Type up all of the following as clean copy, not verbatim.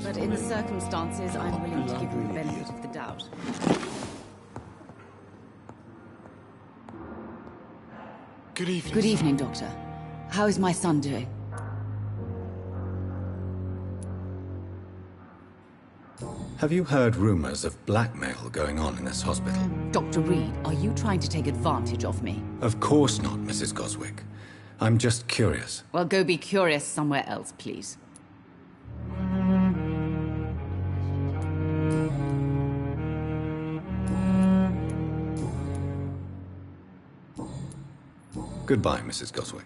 but in the circumstances, I'm willing to give you the benefit of the doubt. Good evening. Good evening, Doctor. How is my son doing? Have you heard rumors of blackmail going on in this hospital? Dr. Reed, are you trying to take advantage of me? Of course not, Mrs. Goswick. I'm just curious. Well, go be curious somewhere else, please. Goodbye, Mrs. Goswick.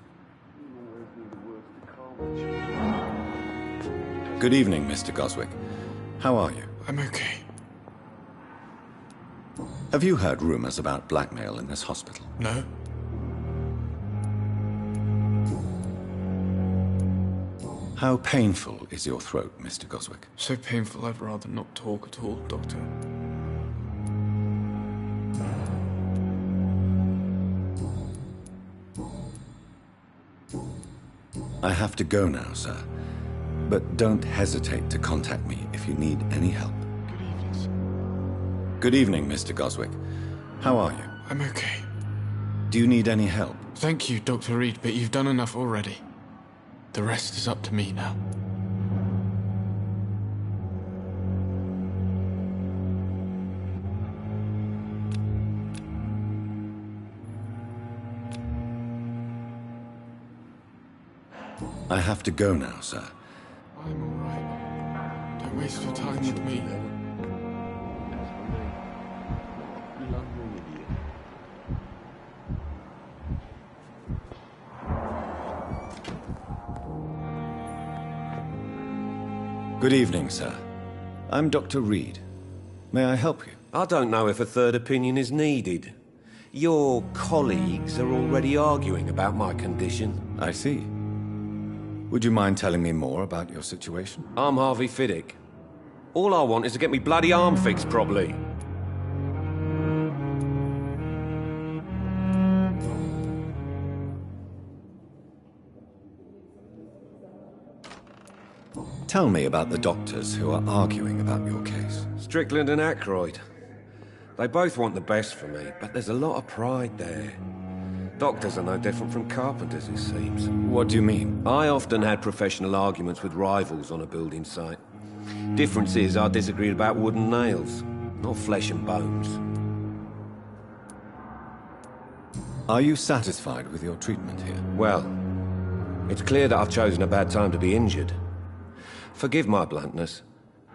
Good evening, Mr. Goswick. How are you? I'm okay. Have you heard rumors about blackmail in this hospital? No? How painful is your throat, Mr. Goswick? So painful I'd rather not talk at all, Doctor. I have to go now, sir. But don't hesitate to contact me if you need any help. Good evening, sir. Good evening, Mr. Goswick. How are you? I'm okay. Do you need any help? Thank you, Dr. Reed, but you've done enough already. The rest is up to me now. I have to go now, sir. I'm all right. Don't waste your time with me. Good evening, sir. I'm Dr. Reed. May I help you? I don't know if a third opinion is needed. Your colleagues are already arguing about my condition. I see. Would you mind telling me more about your situation? I'm Harvey Fiddick. All I want is to get me bloody arm fixed properly. Tell me about the doctors who are arguing about your case. Strickland and Aykroyd. They both want the best for me, but there's a lot of pride there. Doctors are no different from carpenters, it seems. What do you mean? I often had professional arguments with rivals on a building site. Difference is I disagreed about wooden nails, not flesh and bones. Are you satisfied with your treatment here? Well, it's clear that I've chosen a bad time to be injured. Forgive my bluntness,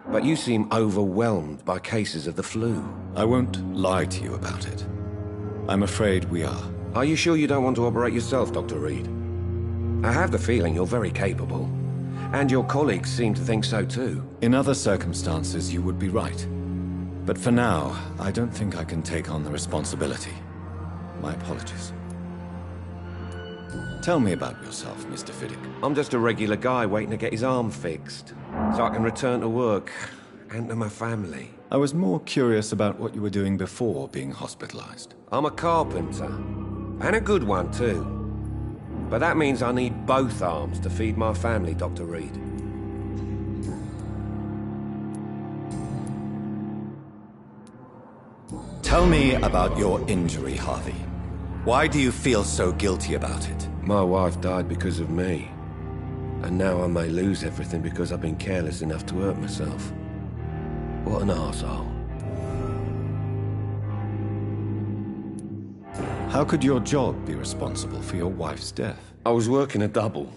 but you seem overwhelmed by cases of the flu. I won't lie to you about it. I'm afraid we are. Are you sure you don't want to operate yourself, Dr. Reed? I have the feeling you're very capable, and your colleagues seem to think so too. In other circumstances, you would be right. But for now, I don't think I can take on the responsibility. My apologies. Tell me about yourself, Mr. Fiddick. I'm just a regular guy waiting to get his arm fixed, so I can return to work and to my family. I was more curious about what you were doing before being hospitalized. I'm a carpenter, and a good one too. But that means I need both arms to feed my family, Dr. Reed. Tell me about your injury, Harvey. Why do you feel so guilty about it? My wife died because of me. And now I may lose everything because I've been careless enough to hurt myself. What an arsehole. How could your job be responsible for your wife's death? I was working a double.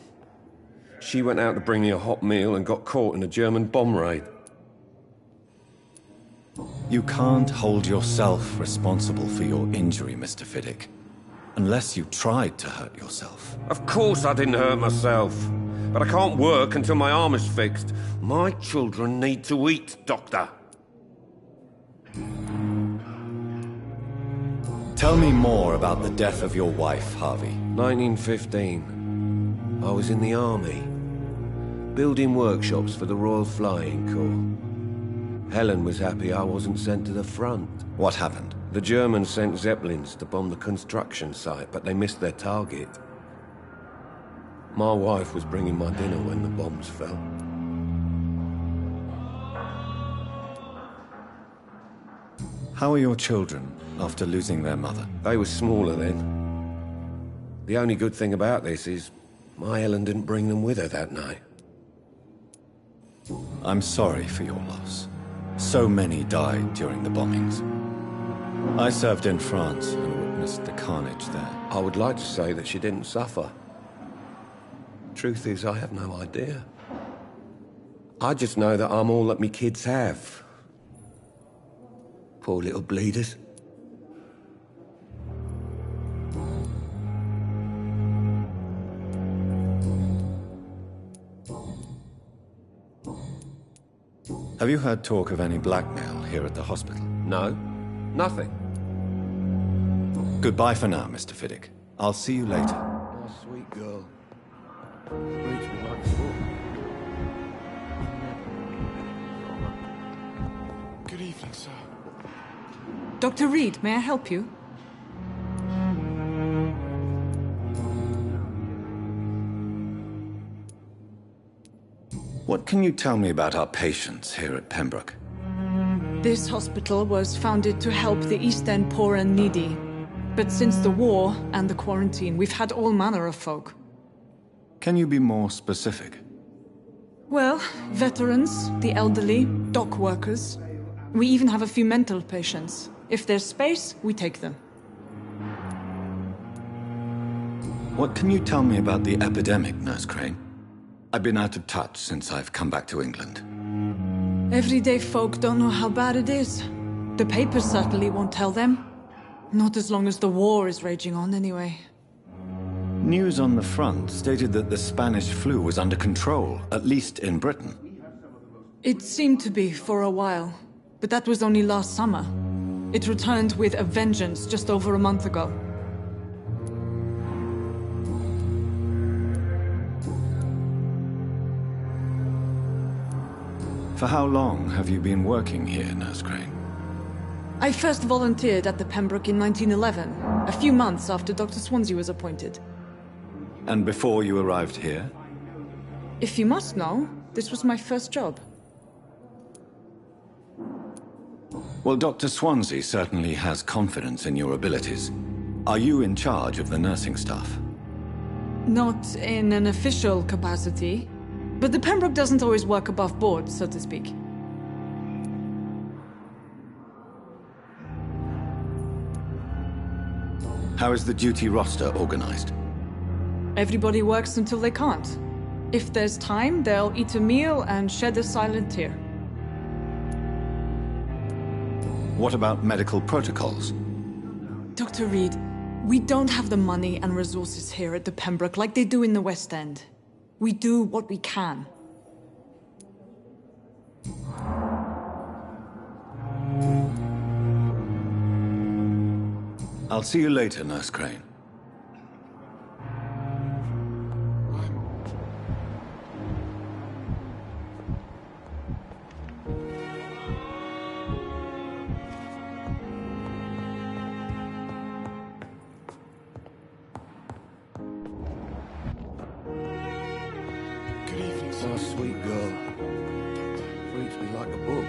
She went out to bring me a hot meal and got caught in a German bomb raid. You can't hold yourself responsible for your injury, Mr. Fiddick. Unless you tried to hurt yourself. Of course I didn't hurt myself. But I can't work until my arm is fixed. My children need to eat, Doctor. Tell me more about the death of your wife, Harvey. 1915. I was in the army, building workshops for the Royal Flying Corps. Helen was happy I wasn't sent to the front. What happened? The Germans sent Zeppelins to bomb the construction site, but they missed their target. My wife was bringing my dinner when the bombs fell. How are your children after losing their mother? They were smaller then. The only good thing about this is my Ellen didn't bring them with her that night. I'm sorry for your loss. So many died during the bombings. I served in France and witnessed the carnage there. I would like to say that she didn't suffer. Truth is, I have no idea. I just know that I'm all that me kids have. Poor little bleeders. Have you heard talk of any blackmail here at the hospital? No, nothing. Goodbye for now, Mr. Fiddick. I'll see you later. Oh, sweet girl. Reach me like a book. Good evening, sir. Dr. Reed, may I help you? What can you tell me about our patients here at Pembroke? This hospital was founded to help the East End poor and needy. But since the war and the quarantine, we've had all manner of folk. Can you be more specific? Well, veterans, the elderly, dock workers. We even have a few mental patients. If there's space, we take them. What can you tell me about the epidemic, Nurse Crane? I've been out of touch since I've come back to England. Everyday folk don't know how bad it is. The papers certainly won't tell them. Not as long as the war is raging on, anyway. News on the front stated that the Spanish flu was under control, at least in Britain. It seemed to be for a while, but that was only last summer. It returned with a vengeance just over a month ago. For how long have you been working here, Nurse Crane? I first volunteered at the Pembroke in 1911, a few months after Dr. Swansea was appointed. And before you arrived here? If you must know, this was my first job. Well, Dr. Swansea certainly has confidence in your abilities. Are you in charge of the nursing staff? Not in an official capacity, but the Pembroke doesn't always work above board, so to speak. How is the duty roster organized? Everybody works until they can't. If there's time, they'll eat a meal and shed a silent tear. What about medical protocols? Dr. Reed, we don't have the money and resources here at the Pembroke like they do in the West End. We do what we can. I'll see you later, Nurse Crane. Good evening, sir. Oh, sweet girl. Reads me like a book.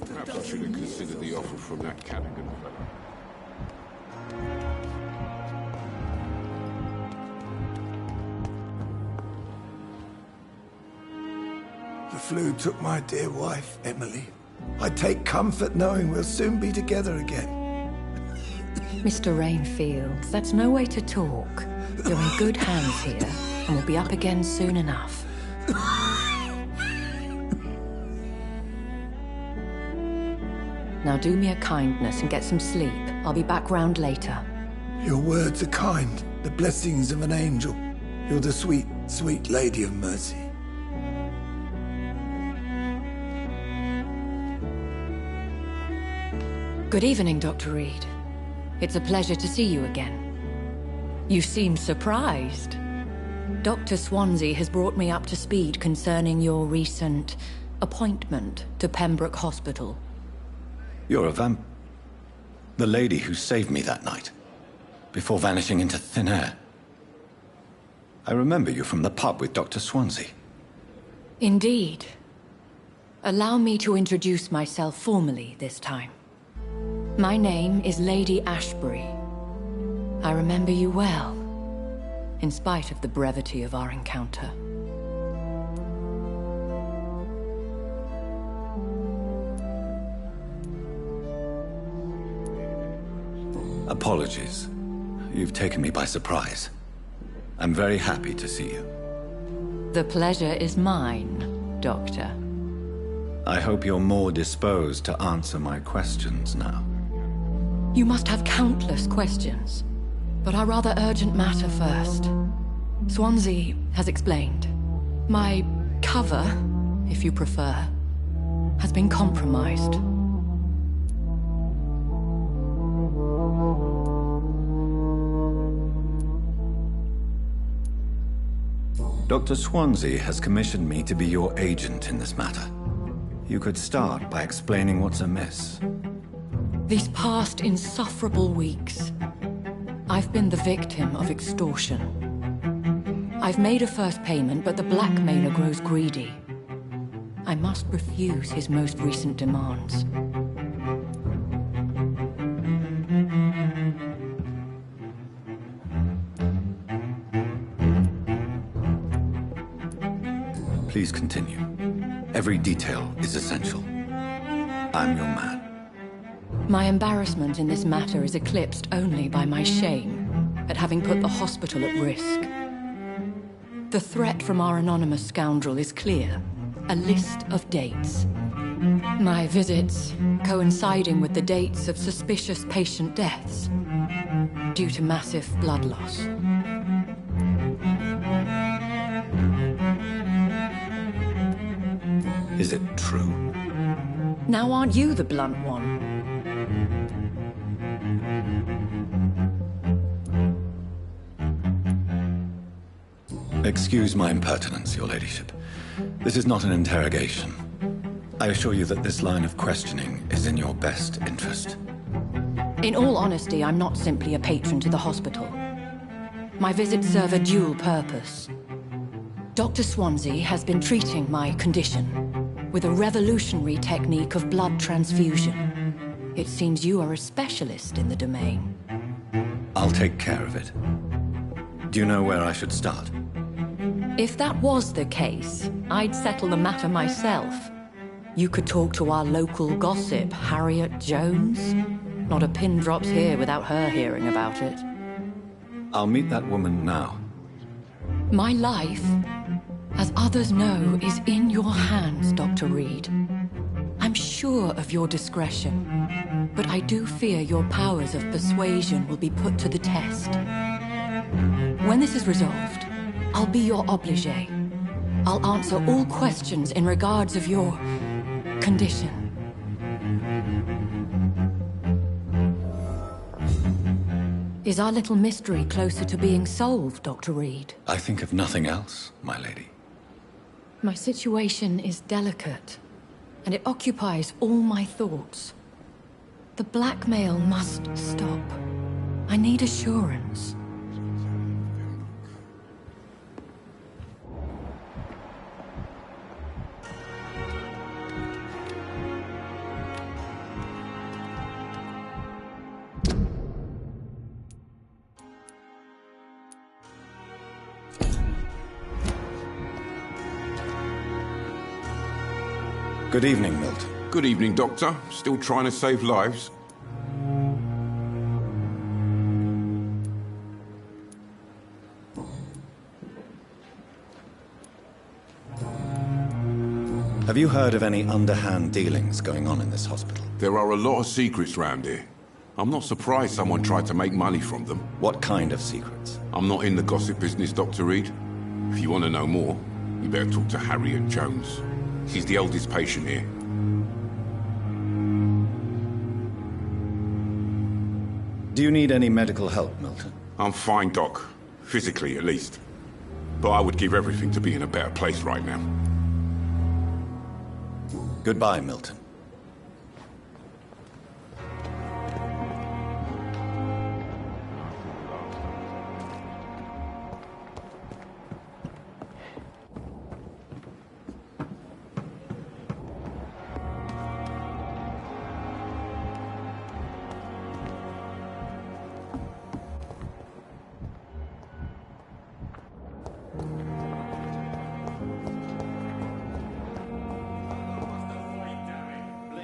Perhaps I should have considered the offer from that Cadigan fellow. The flu took my dear wife, Emily. I take comfort knowing we'll soon be together again. Mr. Rainfield, that's no way to talk. You're in good hands here, and we'll be up again soon enough. Now do me a kindness and get some sleep. I'll be back round later. Your words are kind, the blessings of an angel. You're the sweet, sweet Lady of Mercy. Good evening, Dr. Reed. It's a pleasure to see you again. You seem surprised. Dr. Swansea has brought me up to speed concerning your recent appointment to Pembroke Hospital. You're a the lady who saved me that night, before vanishing into thin air. I remember you from the pub with Dr. Swansea. Indeed. Allow me to introduce myself formally this time. My name is Lady Ashbury. I remember you well, in spite of the brevity of our encounter. Apologies. You've taken me by surprise. I'm very happy to see you. The pleasure is mine, Doctor. I hope you're more disposed to answer my questions now. You must have countless questions, but our rather urgent matter first. Swansea has explained. My cover, if you prefer, has been compromised. Dr. Swansea has commissioned me to be your agent in this matter. You could start by explaining what's amiss. These past insufferable weeks, I've been the victim of extortion. I've made a first payment, but the blackmailer grows greedy. I must refuse his most recent demands. Please continue. Every detail is essential. I'm your man. My embarrassment in this matter is eclipsed only by my shame at having put the hospital at risk. The threat from our anonymous scoundrel is clear. A list of dates. My visits coinciding with the dates of suspicious patient deaths due to massive blood loss. Is it true? Now aren't you the blunt one? Excuse my impertinence, your ladyship. This is not an interrogation. I assure you that this line of questioning is in your best interest. In all honesty, I'm not simply a patron to the hospital. My visits serve a dual purpose. Dr. Swansea has been treating my condition with a revolutionary technique of blood transfusion. It seems you are a specialist in the domain. I'll take care of it. Do you know where I should start? If that was the case, I'd settle the matter myself. You could talk to our local gossip, Harriet Jones. Not a pin drops here without her hearing about it. I'll meet that woman now. My life, as others know, is in your hands, Dr. Reed. I'm sure of your discretion, but I do fear your powers of persuasion will be put to the test. When this is resolved, I'll be your obligé. I'll answer all questions in regards of your condition. Is our little mystery closer to being solved, Dr. Reed? I think of nothing else, my lady. My situation is delicate, and it occupies all my thoughts. The blackmail must stop. I need assurance. Good evening, Milton. Good evening, Doctor. Still trying to save lives? Have you heard of any underhand dealings going on in this hospital? There are a lot of secrets round here. I'm not surprised someone tried to make money from them. What kind of secrets? I'm not in the gossip business, Dr. Reed. If you want to know more, you better talk to Harriet Jones. She's the oldest patient here. Do you need any medical help, Milton? I'm fine, Doc. Physically, at least. But I would give everything to be in a better place right now. Goodbye, Milton.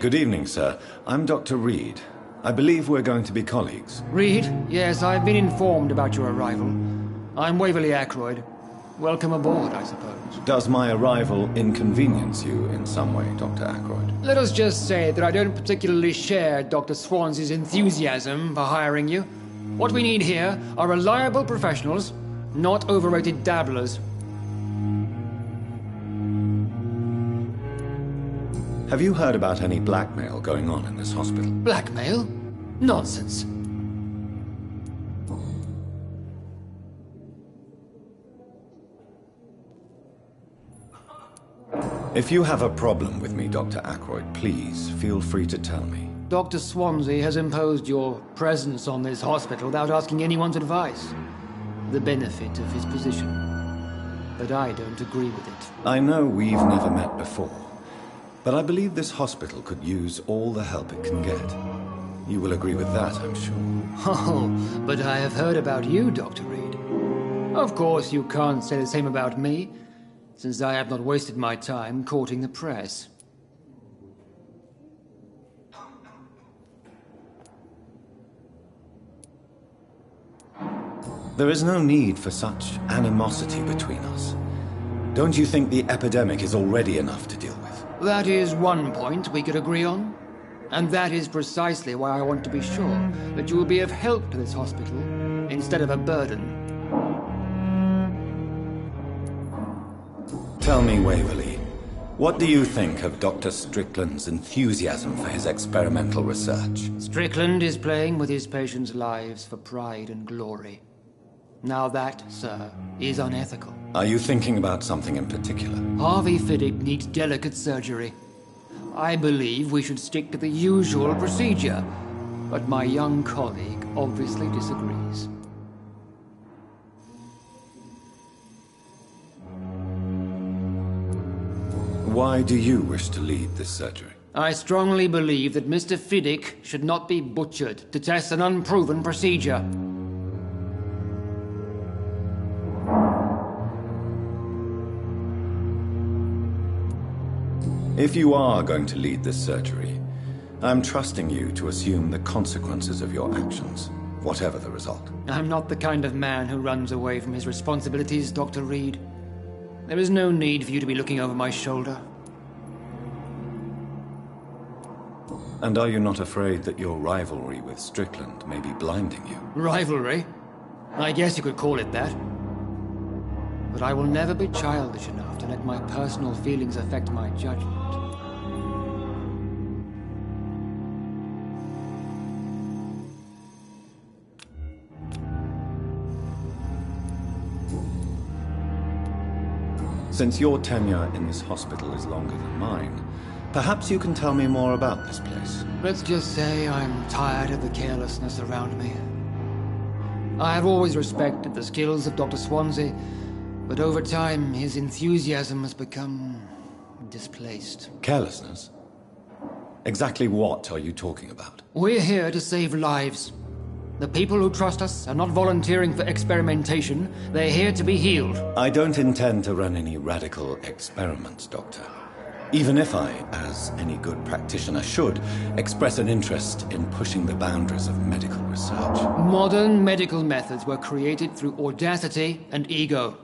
Good evening, sir. I'm Dr. Reed. I believe we're going to be colleagues. Reed? Yes, I've been informed about your arrival. I'm Waverly Ackroyd. Welcome aboard, I suppose. Does my arrival inconvenience you in some way, Dr. Ackroyd? Let us just say that I don't particularly share Dr. Swansea's enthusiasm for hiring you. What we need here are reliable professionals, not overrated dabblers. Have you heard about any blackmail going on in this hospital? Blackmail? Nonsense. If you have a problem with me, Dr. Ackroyd, please feel free to tell me. Dr. Swansea has imposed your presence on this hospital without asking anyone's advice. The benefit of his position. But I don't agree with it. I know we've never met before, but I believe this hospital could use all the help it can get. You will agree with that, I'm sure. Oh, but I have heard about you, Dr. Reed. Of course, you can't say the same about me, since I have not wasted my time courting the press. There is no need for such animosity between us. Don't you think the epidemic is already enough to deal with? That is one point we could agree on. And that is precisely why I want to be sure that you will be of help to this hospital, instead of a burden. Tell me, Waverly, what do you think of Dr. Strickland's enthusiasm for his experimental research? Strickland is playing with his patients' lives for pride and glory. Now that, sir, is unethical. Are you thinking about something in particular? Harvey Fiddick needs delicate surgery. I believe we should stick to the usual procedure, but my young colleague obviously disagrees. Why do you wish to lead this surgery? I strongly believe that Mr. Fiddick should not be butchered to test an unproven procedure. If you are going to lead this surgery, I'm trusting you to assume the consequences of your actions, whatever the result. I'm not the kind of man who runs away from his responsibilities, Dr. Reed. There is no need for you to be looking over my shoulder. And are you not afraid that your rivalry with Strickland may be blinding you? Rivalry? I guess you could call it that. But I will never be childish enough to let my personal feelings affect my judgment. Since your tenure in this hospital is longer than mine, perhaps you can tell me more about this place. Let's just say I'm tired of the carelessness around me. I have always respected the skills of Dr. Swansea, but over time, his enthusiasm has become displaced. Carelessness? Exactly what are you talking about? We're here to save lives. The people who trust us are not volunteering for experimentation. They're here to be healed. I don't intend to run any radical experiments, Doctor. Even if I, as any good practitioner should, express an interest in pushing the boundaries of medical research. Modern medical methods were created through audacity and ego.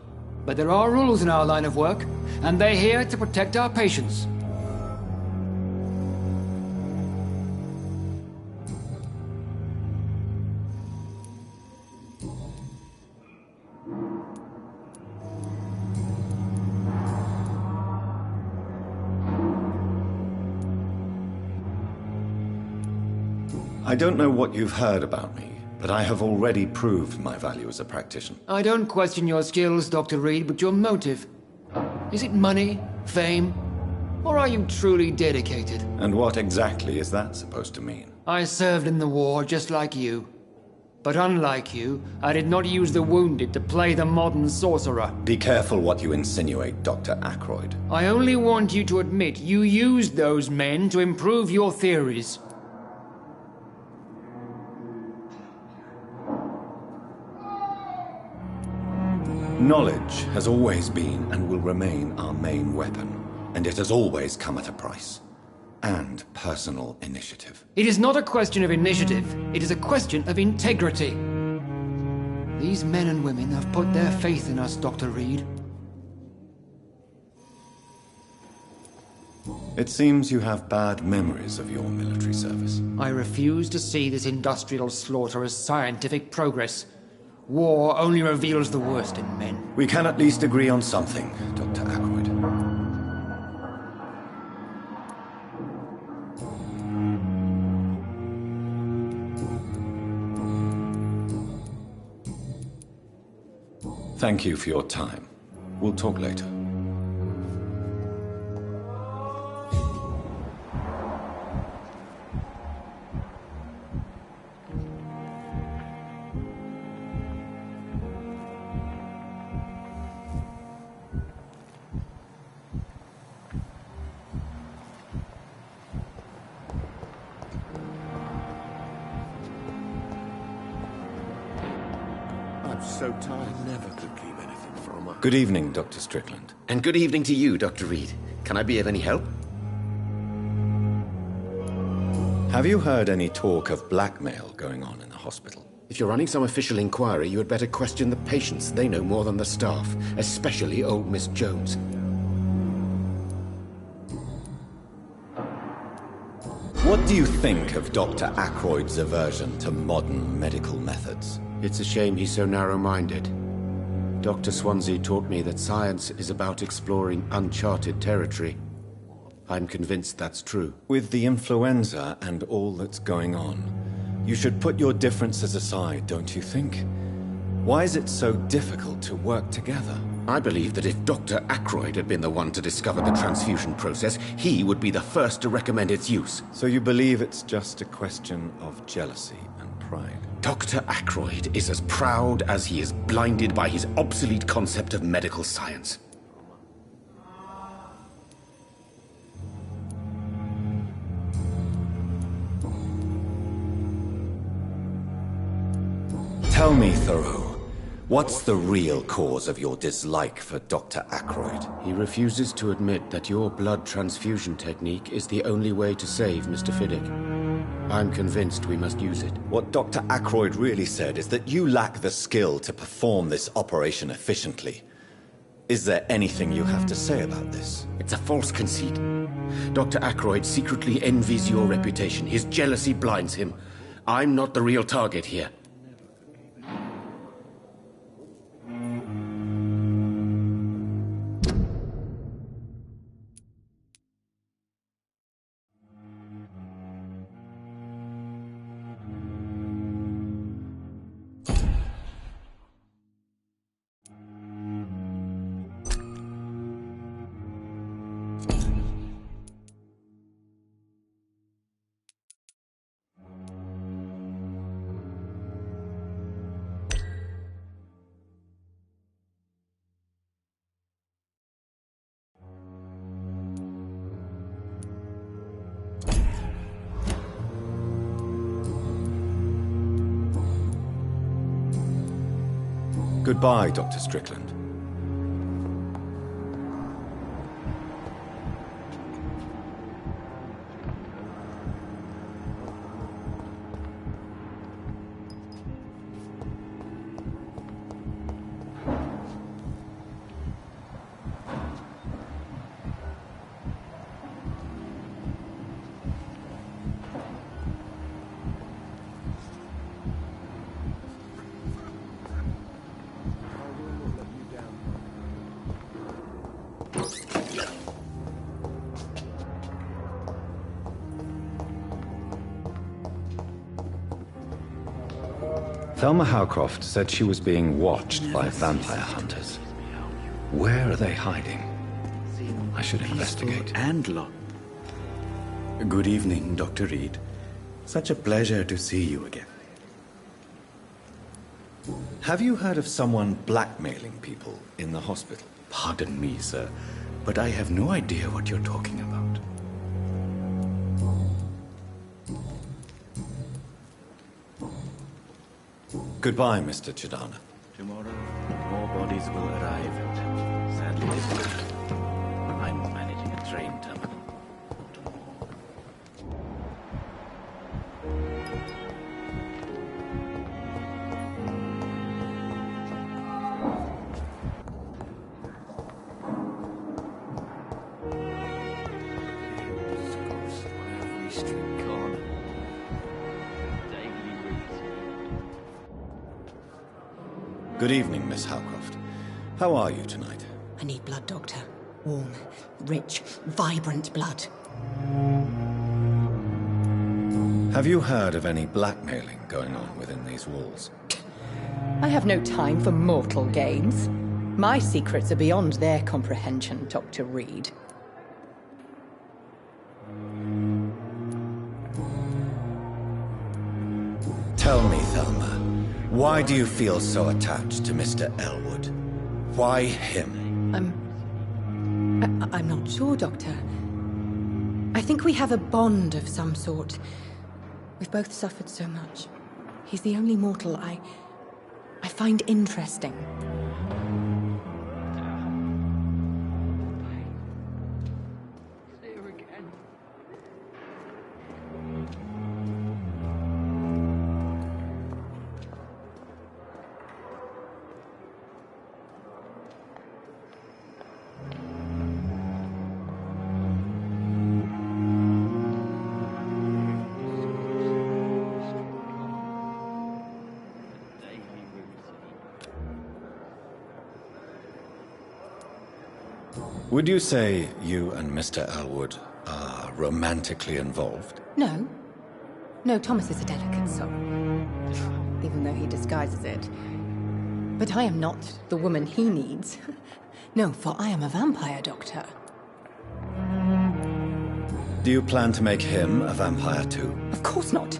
But there are rules in our line of work, and they're here to protect our patients. I don't know what you've heard about me, but I have already proved my value as a practitioner. I don't question your skills, Dr. Reed, but your motive. Is it money, fame, or are you truly dedicated? And what exactly is that supposed to mean? I served in the war just like you. But unlike you, I did not use the wounded to play the modern sorcerer. Be careful what you insinuate, Dr. Ackroyd. I only want you to admit you used those men to improve your theories. Knowledge has always been and will remain our main weapon, and it has always come at a price. and personal initiative. It is not a question of initiative, it is a question of integrity. These men and women have put their faith in us, Dr. Reed. It seems you have bad memories of your military service. I refuse to see this industrial slaughter as scientific progress. War only reveals the worst in men. We can at least agree on something, Dr. Ackroyd. Thank you for your time. We'll talk later. So tired, never could keep anything from her. Good evening, Dr. Strickland. And good evening to you, Dr. Reed. Can I be of any help? Have you heard any talk of blackmail going on in the hospital? If you're running some official inquiry, you had better question the patients. They know more than the staff, especially old Miss Jones. What do you think of Dr. Ackroyd's aversion to modern medical methods? It's a shame he's so narrow-minded. Dr. Swansea taught me that science is about exploring uncharted territory. I'm convinced that's true. With the influenza and all that's going on, you should put your differences aside, don't you think? Why is it so difficult to work together? I believe that if Dr. Ackroyd had been the one to discover the transfusion process, he would be the first to recommend its use. So you believe it's just a question of jealousy and pride? Dr. Ackroyd is as proud as he is blinded by his obsolete concept of medical science. Tell me, Thoreau, what's the real cause of your dislike for Dr. Ackroyd? He refuses to admit that your blood transfusion technique is the only way to save Mr. Fiddick. I'm convinced we must use it. What Dr. Ackroyd really said is that you lack the skill to perform this operation efficiently. Is there anything you have to say about this? It's a false conceit. Dr. Ackroyd secretly envies your reputation. His jealousy blinds him. I'm not the real target here. Goodbye, Dr. Strickland. Thelma Howcroft said she was being watched by vampire hunters. Where are they hiding? I should investigate. Good evening, Dr. Reed. Such a pleasure to see you again. Have you heard of someone blackmailing people in the hospital? Pardon me, sir, but I have no idea what you're talking about. Goodbye, Mr. Chidana. Tomorrow, more bodies will arrive, and sadly this week, I'm managing a train terminal. Good evening, Miss Howcroft. How are you tonight? I need blood, Doctor. Warm, rich, vibrant blood. Have you heard of any blackmailing going on within these walls? I have no time for mortal games. My secrets are beyond their comprehension, Dr. Reed. Tell me, Thelma, why do you feel so attached to Mr. Elwood? Why him? I'm not sure, Doctor. I think we have a bond of some sort. We've both suffered so much. He's the only mortal I find interesting. Would you say you and Mr. Elwood are romantically involved? No. No, Thomas is a delicate soul. Even though he disguises it. But I am not the woman he needs. No, for I am a vampire, Doctor. Do you plan to make him a vampire too? Of course not.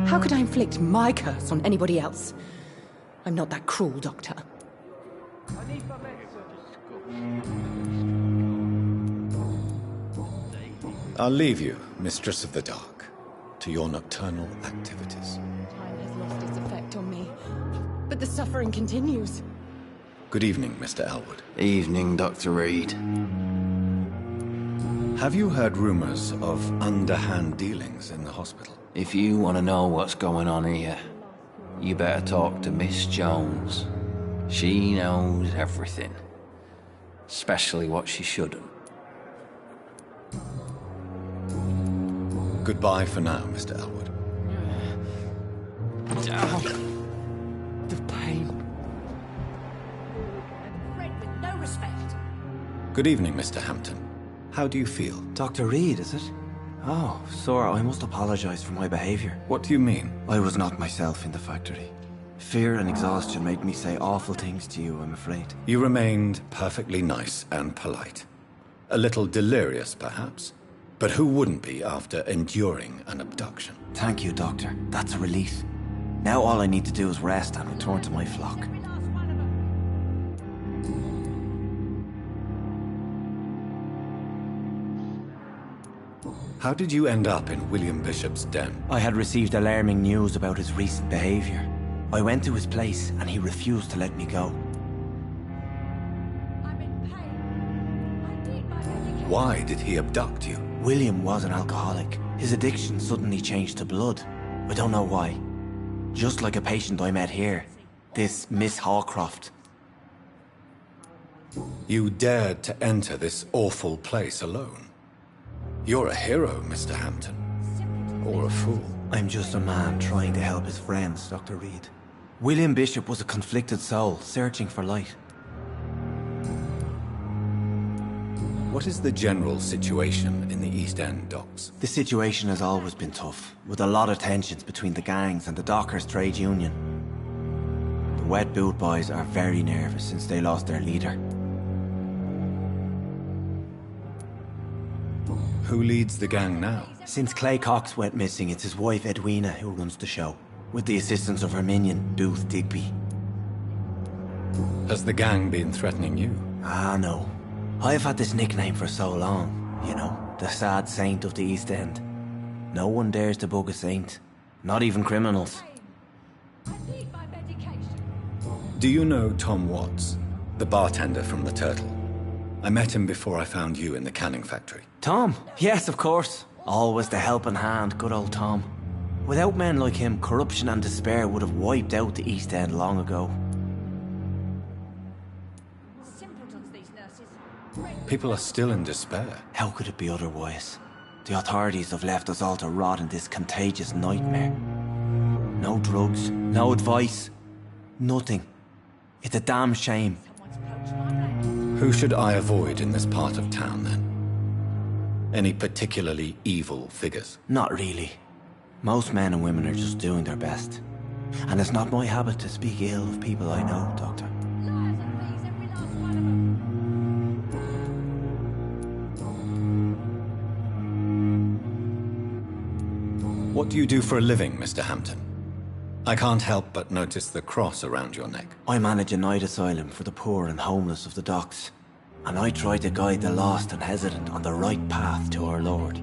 How could I inflict my curse on anybody else? I'm not that cruel, Doctor. I'll leave you, Mistress of the Dark, to your nocturnal activities. Time has lost its effect on me, but the suffering continues. Good evening, Mr. Elwood. Evening, Dr. Reed. Have you heard rumors of underhand dealings in the hospital? If you want to know what's going on here, you better talk to Miss Jones. She knows everything. Especially what she shouldn't. Goodbye for now, Mr. Elwood. The pain. With no respect. Good evening, Mr. Hampton. How do you feel? Dr. Reed, is it? Oh, sir, I must apologize for my behavior. What do you mean? I was not myself in the factory. Fear and exhaustion made me say awful things to you, I'm afraid. You remained perfectly nice and polite. A little delirious, perhaps. But who wouldn't be after enduring an abduction? Thank you, Doctor. That's a relief. Now all I need to do is rest and return to my flock. How did you end up in William Bishop's den? I had received alarming news about his recent behavior. I went to his place and he refused to let me go. Why did he abduct you? William was an alcoholic. His addiction suddenly changed to blood. I don't know why. Just like a patient I met here. This Miss Hawcroft. You dared to enter this awful place alone. You're a hero, Mr. Hampton. Or a fool. I'm just a man trying to help his friends, Dr. Reed. William Bishop was a conflicted soul, searching for light. What is the general situation in the East End docks? The situation has always been tough, with a lot of tensions between the gangs and the dockers' trade union. The Wet Boot Boys are very nervous since they lost their leader. Who leads the gang now? Since Clay Cox went missing, it's his wife Edwina who runs the show, with the assistance of her minion, Booth Digby. Has the gang been threatening you? Ah, no. I've had this nickname for so long, you know, the sad saint of the East End. No one dares to bug a saint, not even criminals. Do you know Tom Watts, the bartender from the Turtle? I met him before I found you in the canning factory. Tom? Yes, of course. Always the helping hand, good old Tom. Without men like him, corruption and despair would have wiped out the East End long ago. People are still in despair. How could it be otherwise? The authorities have left us all to rot in this contagious nightmare. No drugs, no advice, nothing. It's a damn shame. Who should I avoid in this part of town, then? Any particularly evil figures? Not really. Most men and women are just doing their best. And it's not my habit to speak ill of people I know, Doctor. What do you do for a living, Mr. Hampton? I can't help but notice the cross around your neck. I manage a night asylum for the poor and homeless of the docks. And I try to guide the lost and hesitant on the right path to our Lord.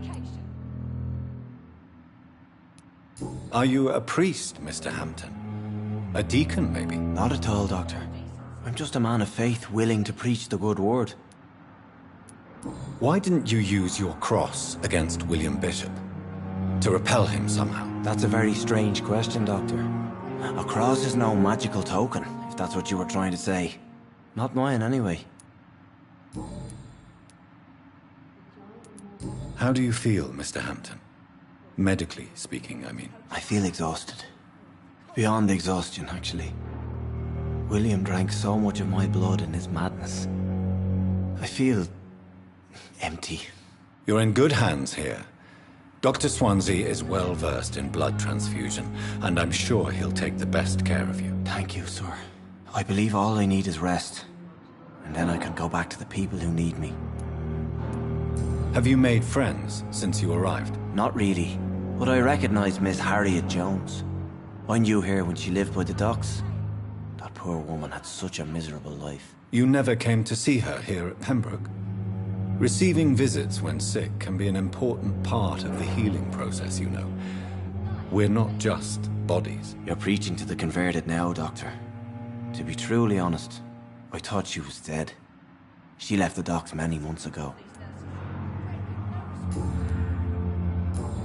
Are you a priest, Mr. Hampton? A deacon, maybe? Not at all, Doctor. I'm just a man of faith willing to preach the good word. Why didn't you use your cross against William Bishop? To repel him somehow? That's a very strange question, Doctor. A cross is no magical token, if that's what you were trying to say. Not mine, anyway. How do you feel, Mr. Hampton? Medically speaking, I mean. I feel exhausted. Beyond exhaustion, actually. William drank so much of my blood in his madness. I feel empty. You're in good hands here. Dr. Swansea is well versed in blood transfusion, and I'm sure he'll take the best care of you. Thank you, sir. I believe all I need is rest. And then I can go back to the people who need me. Have you made friends since you arrived? Not really, but I recognize Miss Harriet Jones. I knew her when she lived by the docks. That poor woman had such a miserable life. You never came to see her here at Pembroke? Receiving visits when sick can be an important part of the healing process, you know. We're not just bodies. You're preaching to the converted now, Doctor. To be truly honest, I thought she was dead. She left the docks many months ago.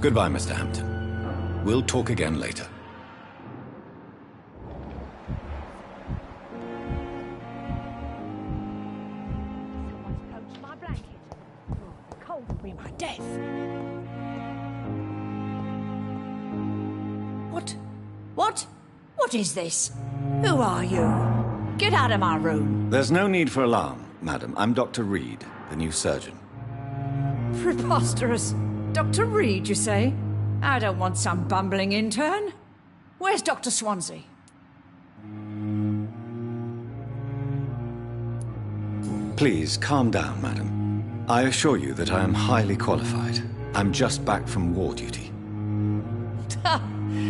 Goodbye, Mr. Hampton. We'll talk again later. My blanket. The cold will be my death. What is this? Who are you? Get out of my room. There's no need for alarm, madam. I'm Dr. Reed, the new surgeon. Preposterous. Dr. Reed, you say? I don't want some bumbling intern. Where's Dr. Swansea? Please, calm down, madam. I assure you that I am highly qualified. I'm just back from war duty.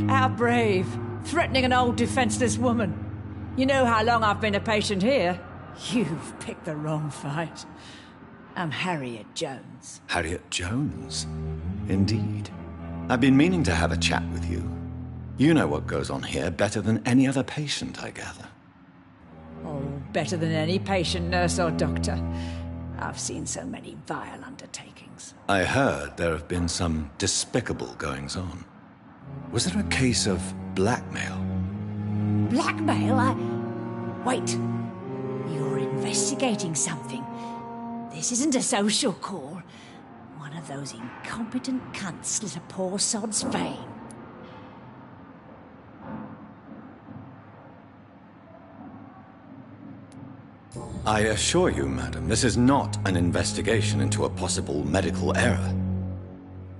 How brave. Threatening an old defenseless woman. You know how long I've been a patient here? You've picked the wrong fight. I'm Harriet Jones. Harriet Jones? Indeed. I've been meaning to have a chat with you. You know what goes on here better than any other patient, I gather. Oh, better than any patient, nurse or doctor. I've seen so many vile undertakings. I heard there have been some despicable goings-on. Was there a case of blackmail? Blackmail? Wait. You're investigating something. This isn't a social call. One of those incompetent cunts slit a poor sod's vein. I assure you, madam, this is not an investigation into a possible medical error.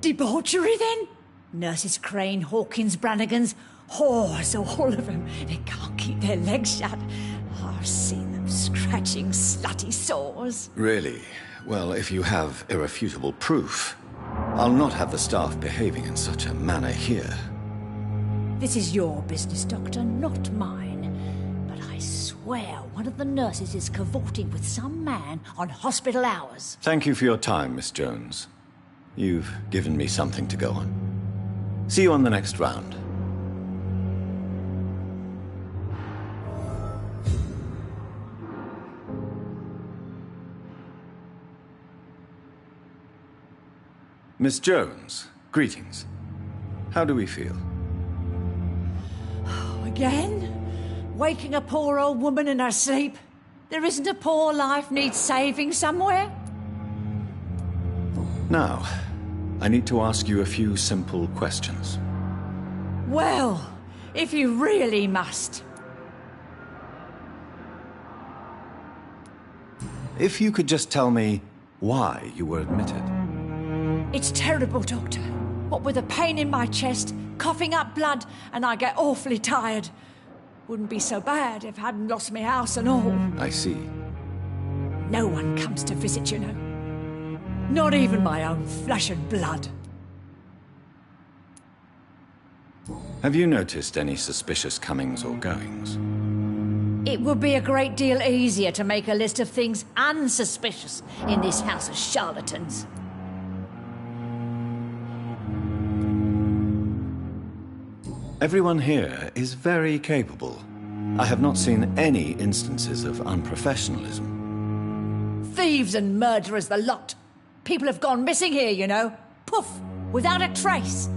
Debauchery, then? Nurses Crane, Hawkins, Brannigans, whores, all of them. They can't keep their legs shut. I've seen them scratching slutty sores. Really? Well, if you have irrefutable proof, I'll not have the staff behaving in such a manner here. This is your business, Doctor, not mine. But I swear one of the nurses is cavorting with some man on hospital hours. Thank you for your time, Miss Jones. You've given me something to go on. See you on the next round. Miss Jones, greetings. How do we feel? Again? Waking a poor old woman in her sleep? There isn't a poor life needs saving somewhere? Now, I need to ask you a few simple questions. Well, if you really must. If you could just tell me why you were admitted. It's terrible, Doctor. What with a pain in my chest, coughing up blood, and I get awfully tired. Wouldn't be so bad if I hadn't lost my house and all. I see. No one comes to visit, you know. Not even my own flesh and blood. Have you noticed any suspicious comings or goings? It would be a great deal easier to make a list of things unsuspicious in this house of charlatans. Everyone here is very capable. I have not seen any instances of unprofessionalism. Thieves and murderers, the lot. People have gone missing here, you know. Poof, without a trace.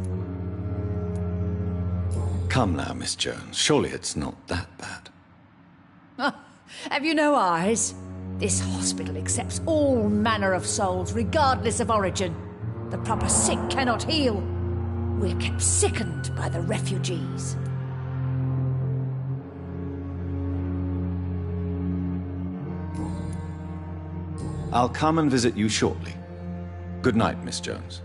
Come now, Miss Jones. Surely it's not that bad. Have you no eyes? This hospital accepts all manner of souls, regardless of origin. The proper sick cannot heal. We're kept sickened by the refugees. I'll come and visit you shortly. Good night, Miss Jones.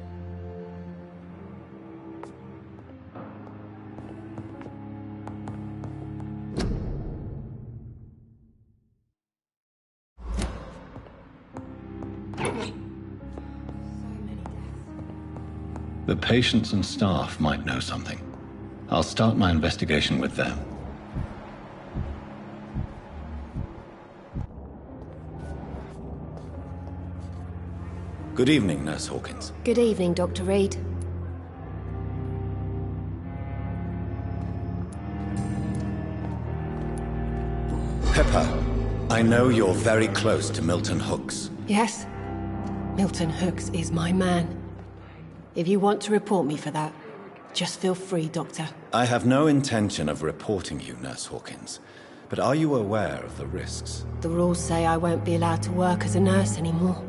The patients and staff might know something. I'll start my investigation with them. Good evening, Nurse Hawkins. Good evening, Dr. Reed. Pepper, I know you're very close to Milton Hooks. Yes? Milton Hooks is my man. If you want to report me for that, just feel free, Doctor. I have no intention of reporting you, Nurse Hawkins. But are you aware of the risks? The rules say I won't be allowed to work as a nurse anymore.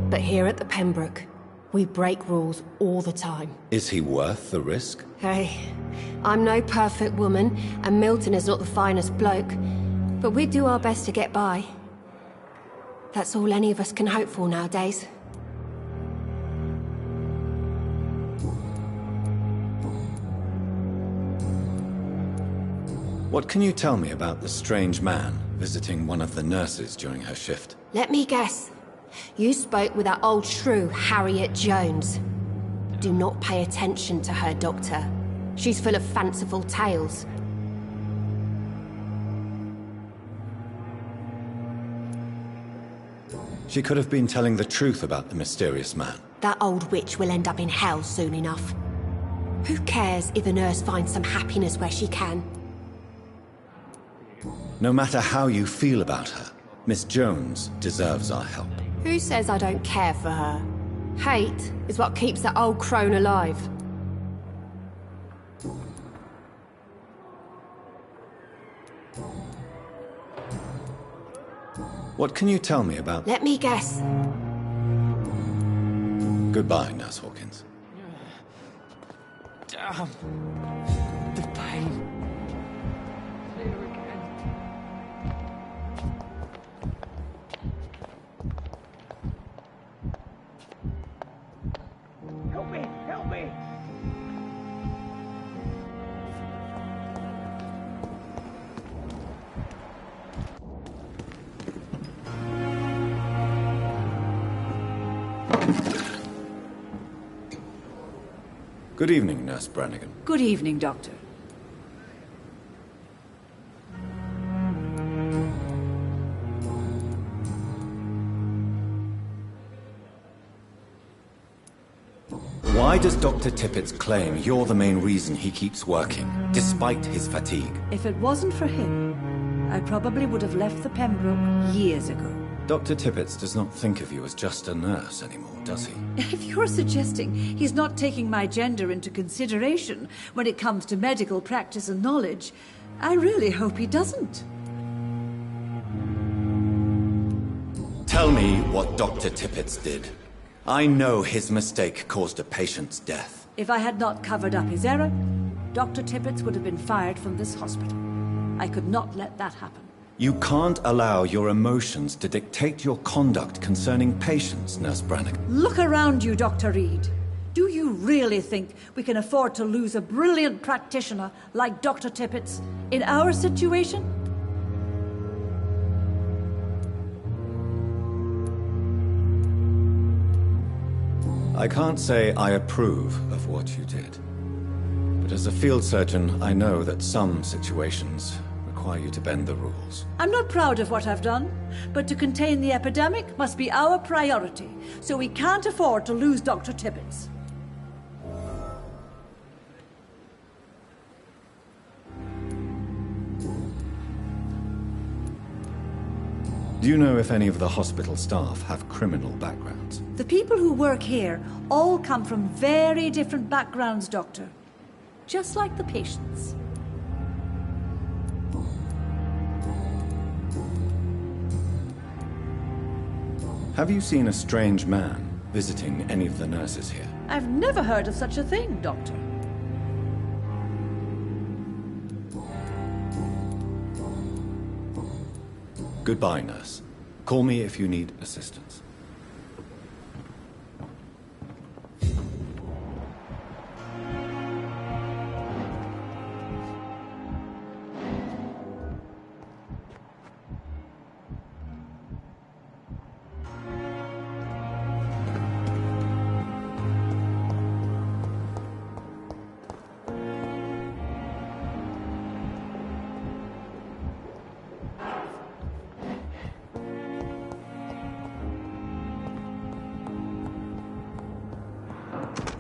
But here at the Pembroke, we break rules all the time. Is he worth the risk? Hey, I'm no perfect woman, and Milton is not the finest bloke. But we do our best to get by. That's all any of us can hope for nowadays. What can you tell me about the strange man visiting one of the nurses during her shift? Let me guess. You spoke with that old shrew, Harriet Jones. Do not pay attention to her, Doctor. She's full of fanciful tales. She could have been telling the truth about the mysterious man. That old witch will end up in hell soon enough. Who cares if a nurse finds some happiness where she can? No matter how you feel about her, Miss Jones deserves our help. Who says I don't care for her? Hate is what keeps that old crone alive. What can you tell me about... Let me guess. Goodbye, Nurse Hawkins. Damn. The pain. Help me! Help me! Good evening, Nurse Brannigan. Good evening, Doctor. Why does Dr. Tippett's claim you're the main reason he keeps working, despite his fatigue? If it wasn't for him, I probably would have left the Pembroke years ago. Dr. Tippett does not think of you as just a nurse anymore, does he? If you're suggesting he's not taking my gender into consideration when it comes to medical practice and knowledge, I really hope he doesn't. Tell me what Dr. Tippett did. I know his mistake caused a patient's death. If I had not covered up his error, Dr. Tippett would have been fired from this hospital. I could not let that happen. You can't allow your emotions to dictate your conduct concerning patients, Nurse Brannigan. Look around you, Dr. Reed. Do you really think we can afford to lose a brilliant practitioner like Dr. Tippett's in our situation? I can't say I approve of what you did. But as a field surgeon, I know that some situations require you to bend the rules. I'm not proud of what I've done, but to contain the epidemic must be our priority, so we can't afford to lose Dr. Tippett's. Do you know if any of the hospital staff have criminal backgrounds? The people who work here all come from very different backgrounds, Doctor. Just like the patients. Have you seen a strange man visiting any of the nurses here? I've never heard of such a thing, Doctor. Goodbye, nurse. Call me if you need assistance.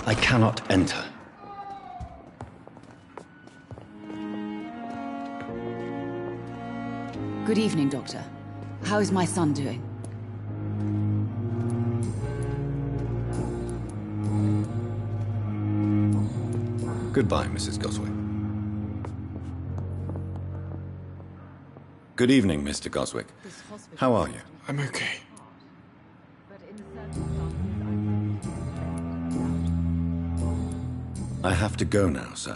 I cannot enter. Good evening, Doctor. How is my son doing? Goodbye, Mrs. Goswick. Good evening, Mr. Goswick. How are you? I'm okay. I have to go now, sir.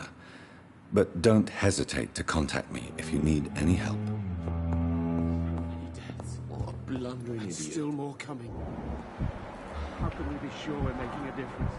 But don't hesitate to contact me if you need any help. What a blundering idiot. Still more coming. How can we be sure we're making a difference?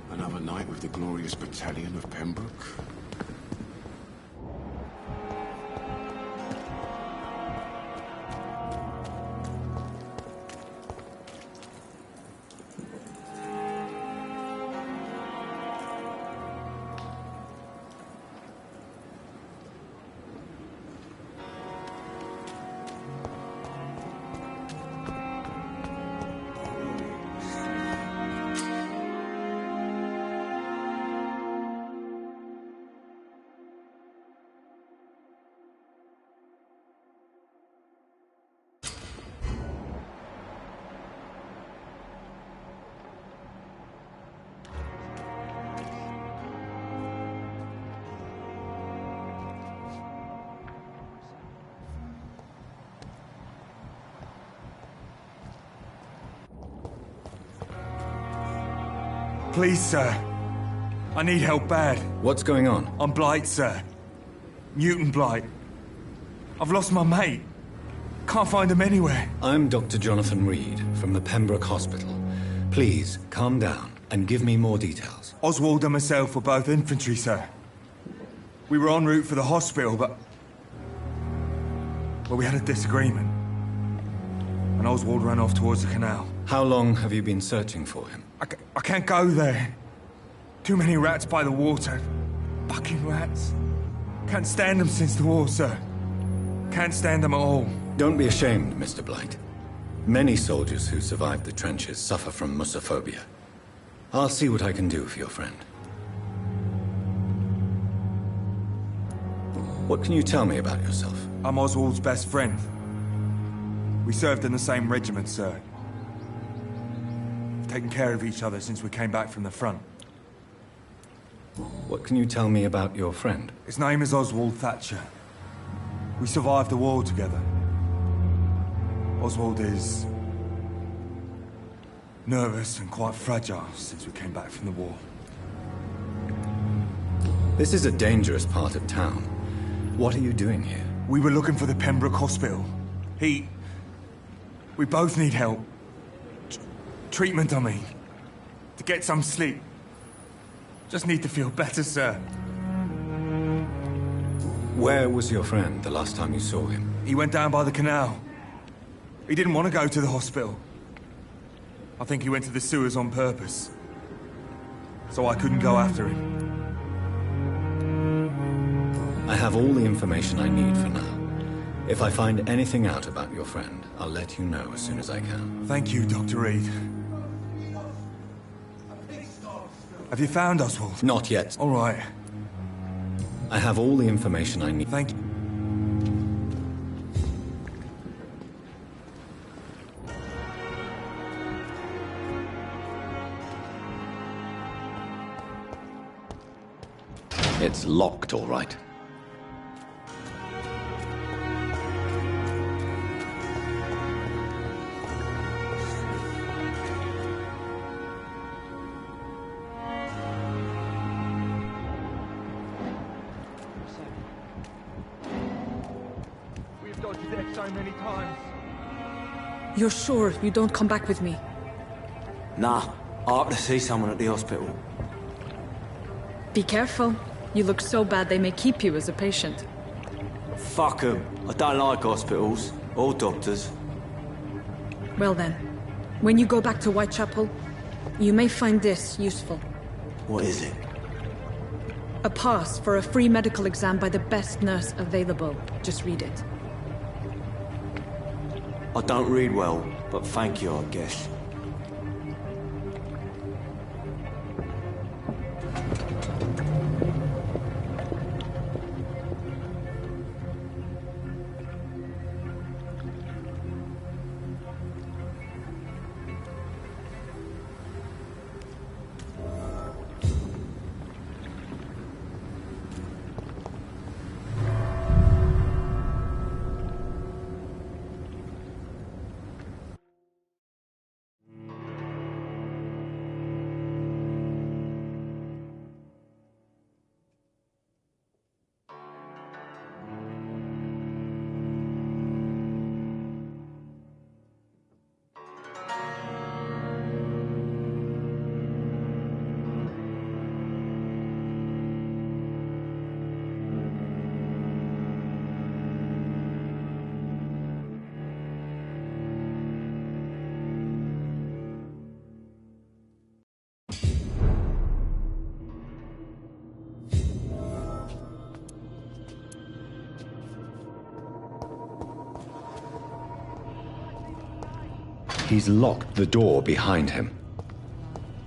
Another night with the glorious battalion of Pembroke. Please, sir. I need help bad. What's going on? I'm Blight, sir. Newton Blight. I've lost my mate. Can't find him anywhere. I'm Dr. Jonathan Reed from the Pembroke Hospital. Please, calm down and give me more details. Oswald and myself were both infantry, sir. We were en route for the hospital, but Well, we had a disagreement. And Oswald ran off towards the canal. How long have you been searching for him? I can't go there. Too many rats by the water. Fucking rats. Can't stand them since the war, sir. Can't stand them at all. Don't be ashamed, Mr. Blight. Many soldiers who survived the trenches suffer from musophobia. I'll see what I can do for your friend. What can you tell me about yourself? I'm Oswald's best friend. We served in the same regiment, sir. We've taken care of each other since we came back from the front. What can you tell me about your friend? His name is Oswald Thatcher. We survived the war together. Oswald is nervous and quite fragile since we came back from the war. This is a dangerous part of town. What are you doing here? We were looking for the Pembroke Hospital. We both need help. Treatment, I mean. To get some sleep. Just need to feel better, sir. Where was your friend the last time you saw him? He went down by the canal. He didn't want to go to the hospital. I think he went to the sewers on purpose. So I couldn't go after him. I have all the information I need for now. If I find anything out about your friend, I'll let you know as soon as I can. Thank you, Dr. Reed. Have you found Oswald? Not yet. All right. I have all the information I need. Thank you. It's locked, all right. We've dodged death so many times. You're sure you don't come back with me? Nah, I have to see someone at the hospital. Be careful. You look so bad they may keep you as a patient. Fuck 'em. I don't like hospitals. Or doctors. Well then, when you go back to Whitechapel, you may find this useful. What is it? A pass for a free medical exam by the best nurse available. Just read it. I don't read well, but thank you, I guess. He's locked the door behind him.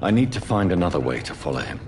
I need to find another way to follow him.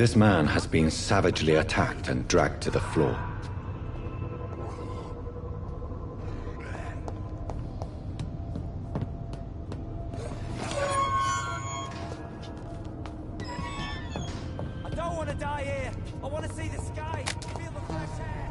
This man has been savagely attacked and dragged to the floor. I don't want to die here. I want to see the sky, feel the fresh air.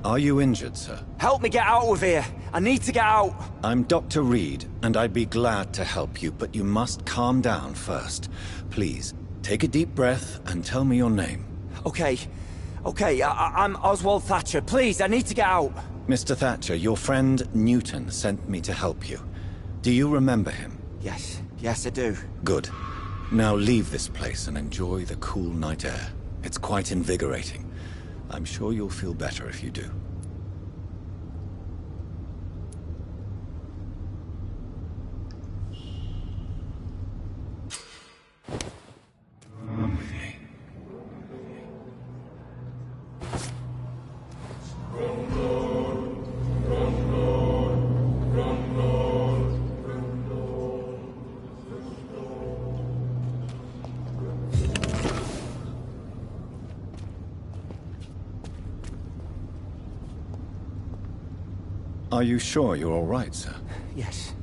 Are you injured, sir? Help me get out of here. I need to get out. I'm Dr. Reed, and I'd be glad to help you, but you must calm down first. Please, take a deep breath and tell me your name. Okay. I'm Oswald Thatcher. Please, I need to get out. Mr. Thatcher, your friend Newton sent me to help you. Do you remember him? Yes, I do. Good. Now leave this place and enjoy the cool night air. It's quite invigorating. I'm sure you'll feel better if you do. Are you sure you're all right, sir? Yes.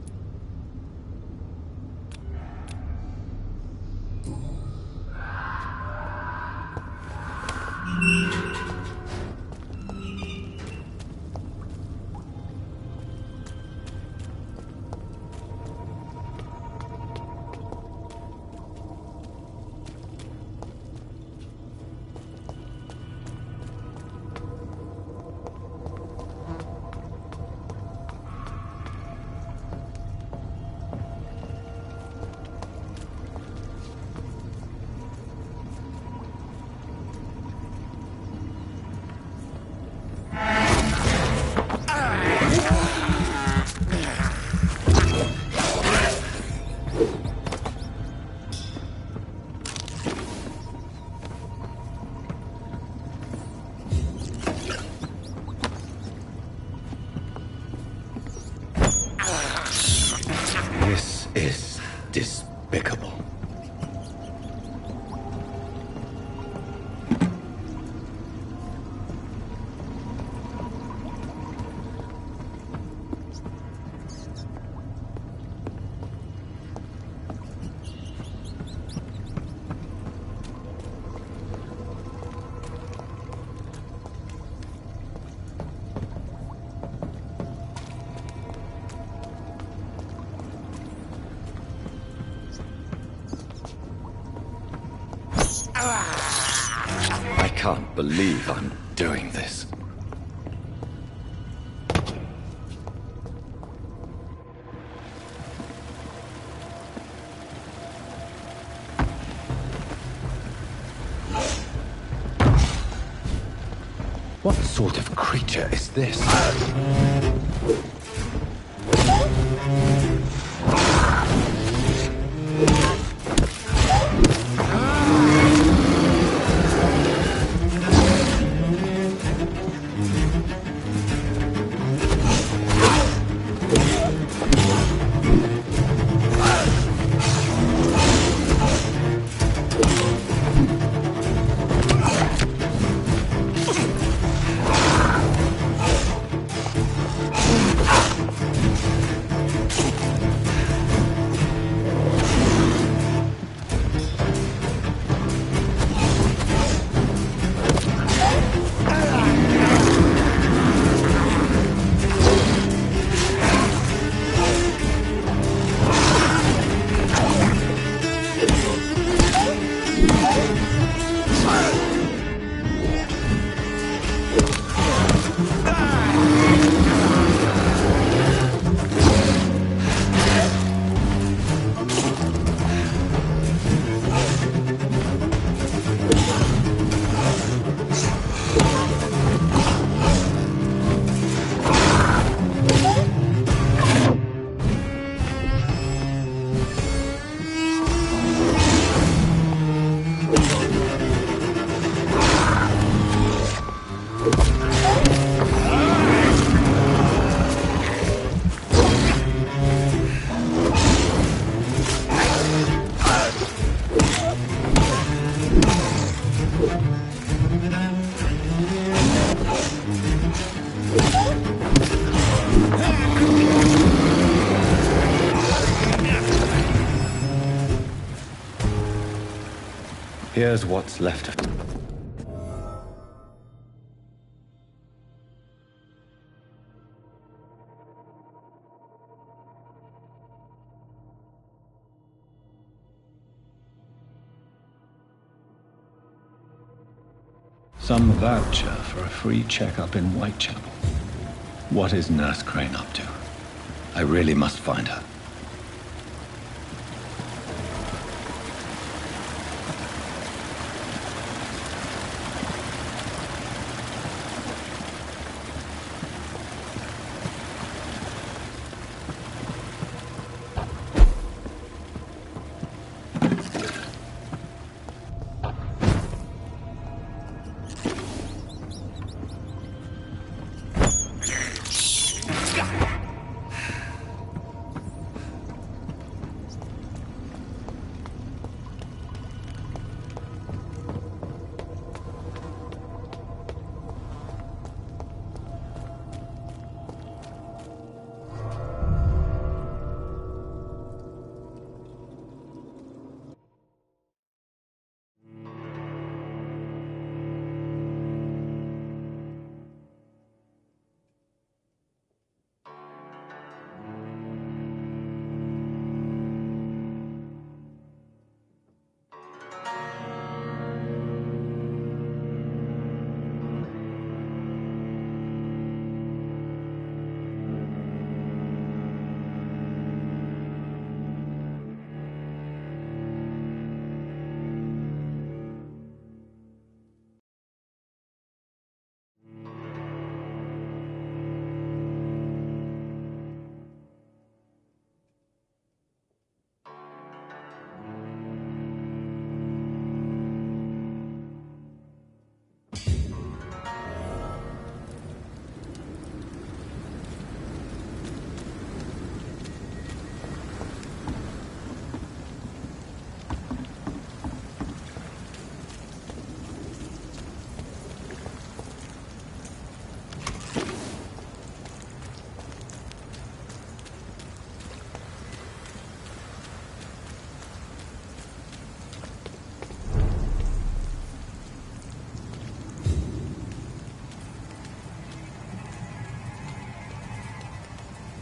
This is despicable. I can't believe I'm doing this. What sort of creature is this? Here's what's left of it. Some voucher for a free checkup in Whitechapel. What is Nurse Crane up to? I really must find her.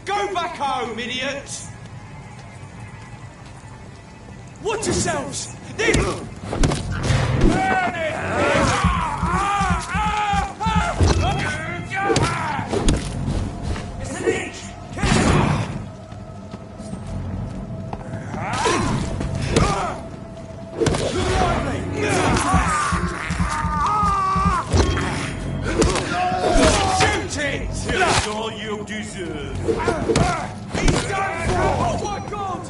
Go back home, idiots! Watch yourselves! This... Burn it! It's an inch! Shoot it! That's all you deserve. He's done for! Oh my God!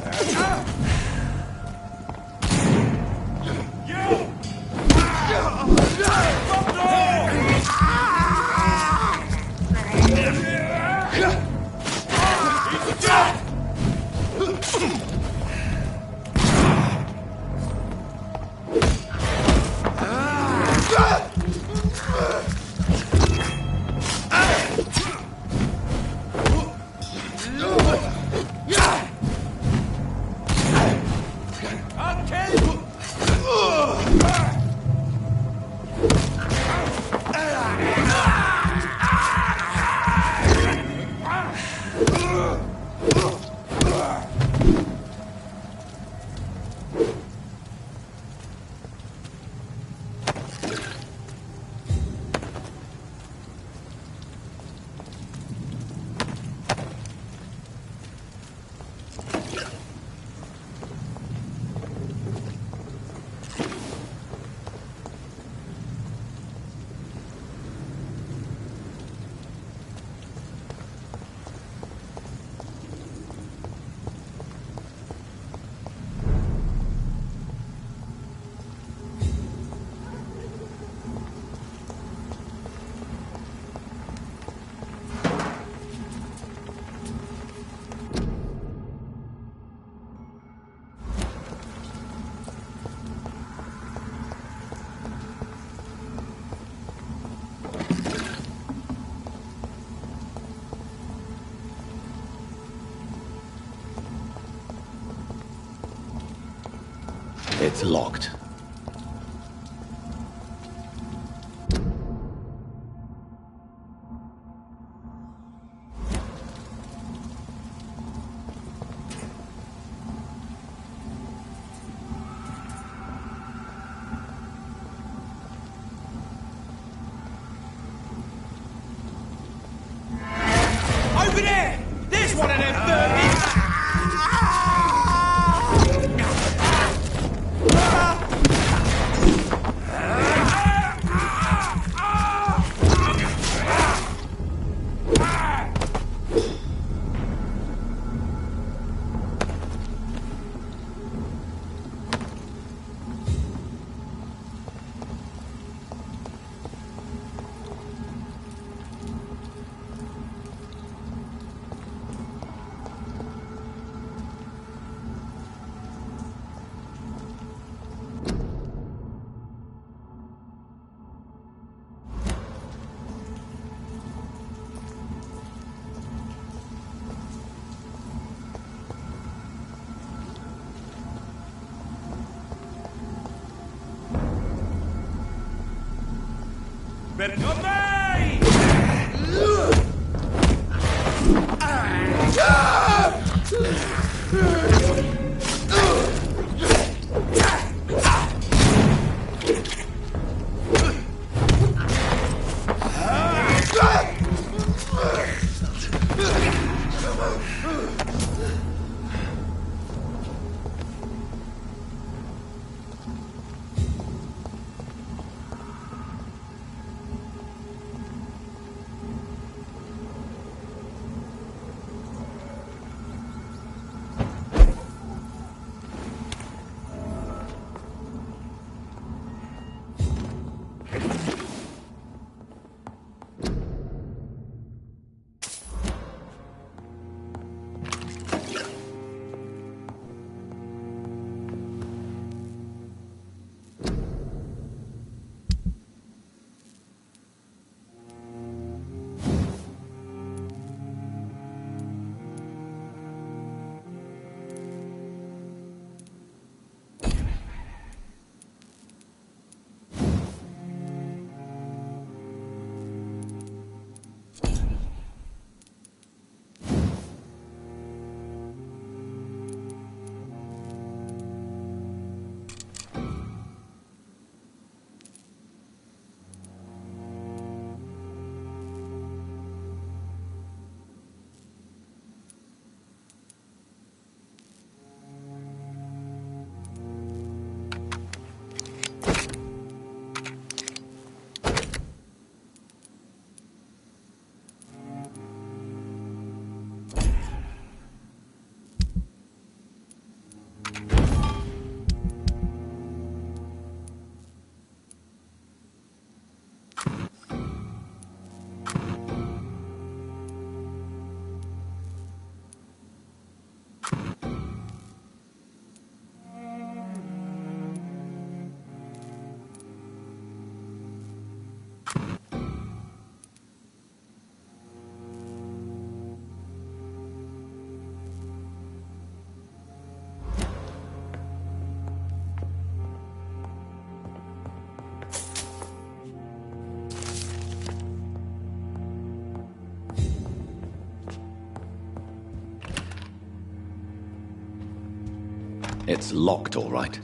It's locked. Better not me! It's locked, all right.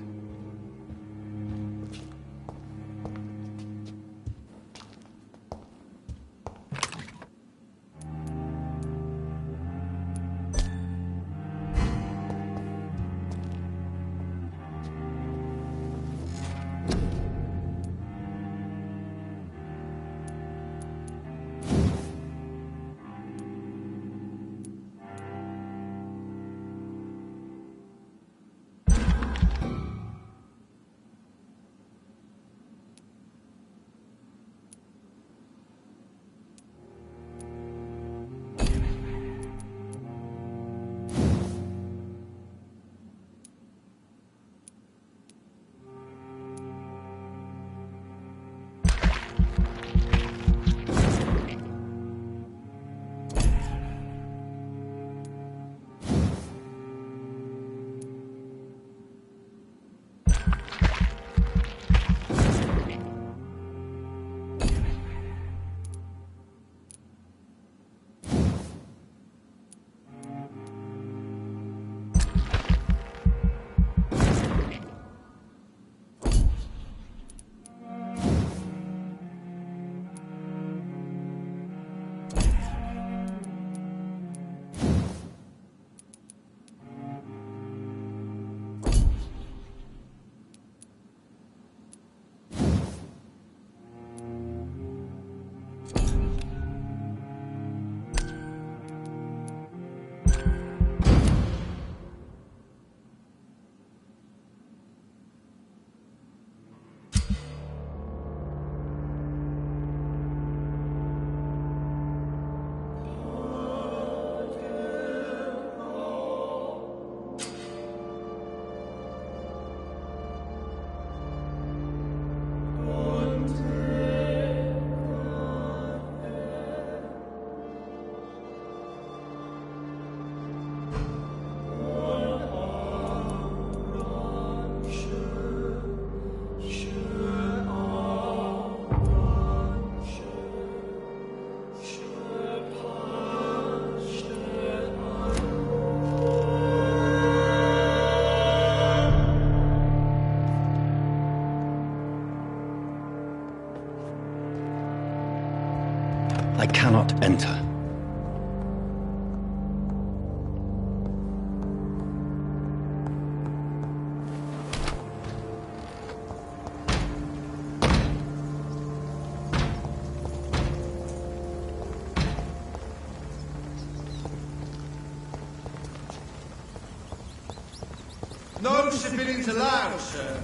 civilians allowed, sir.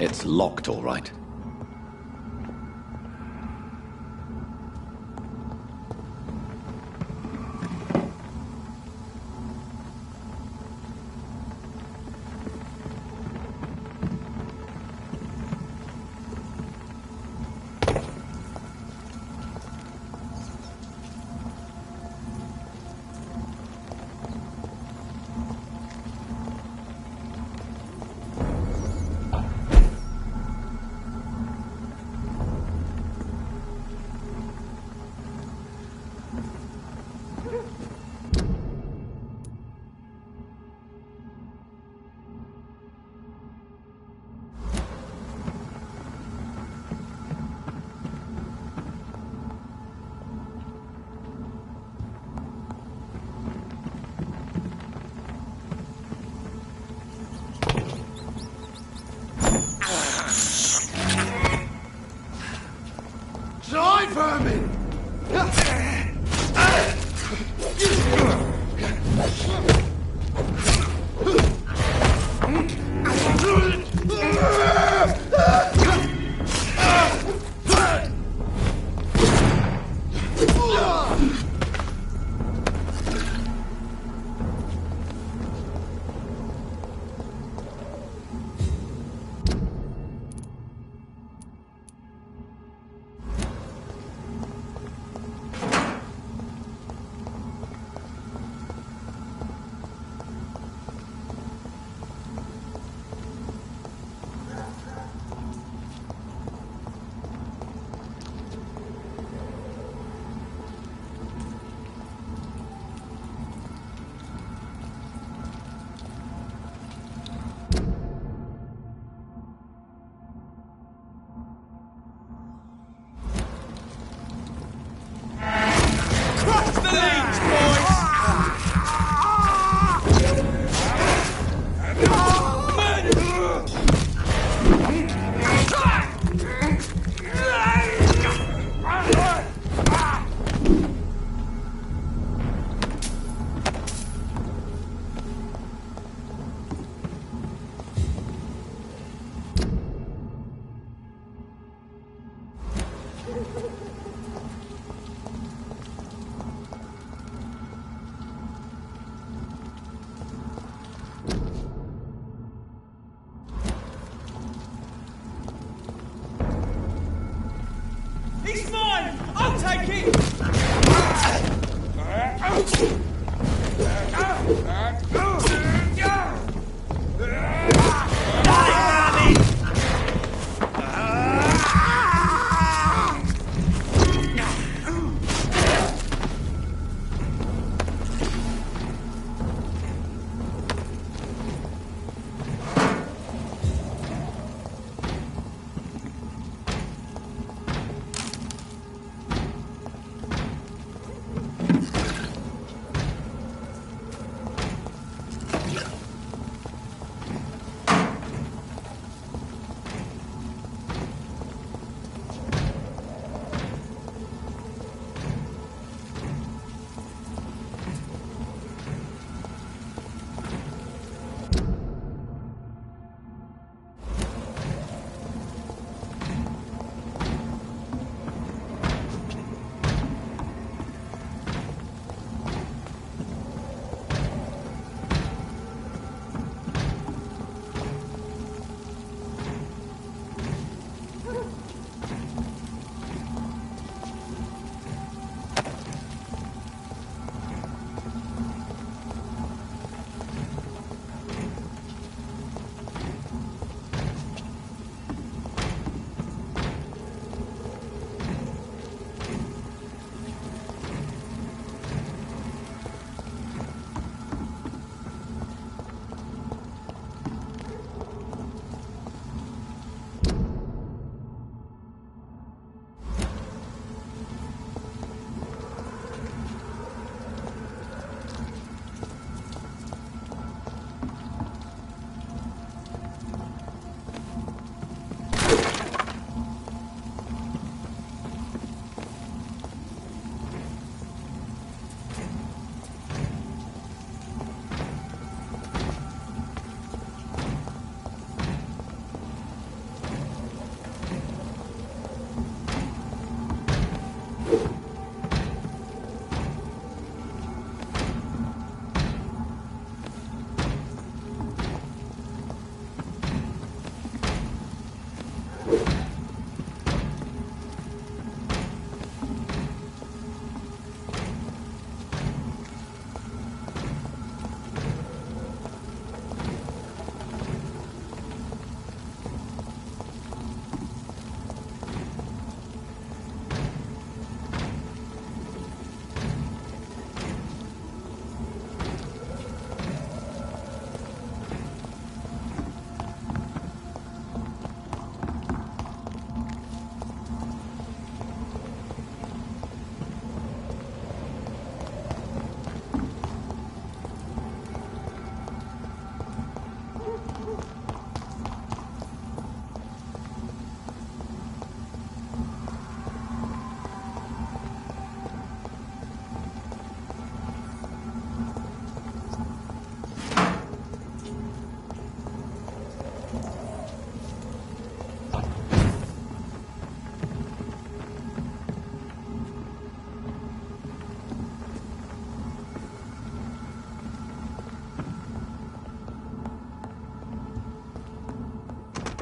It's locked, all right. Die, vermin!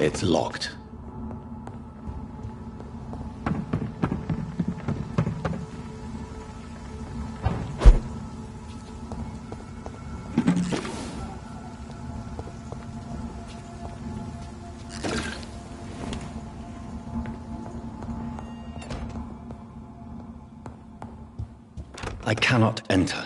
It's locked. I cannot enter.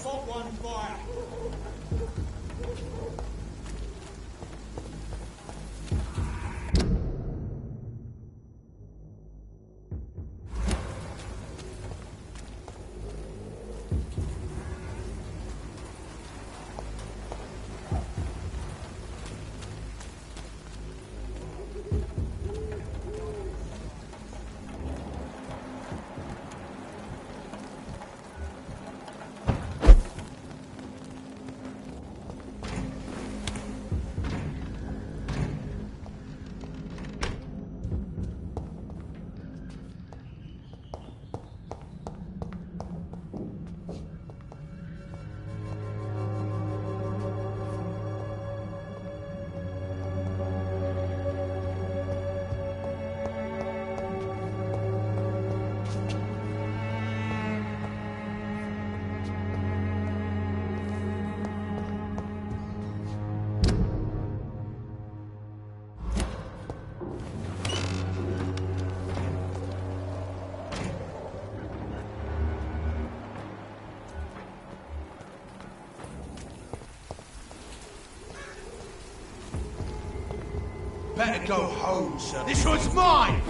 top one fire. Better go home, sir. This one's mine!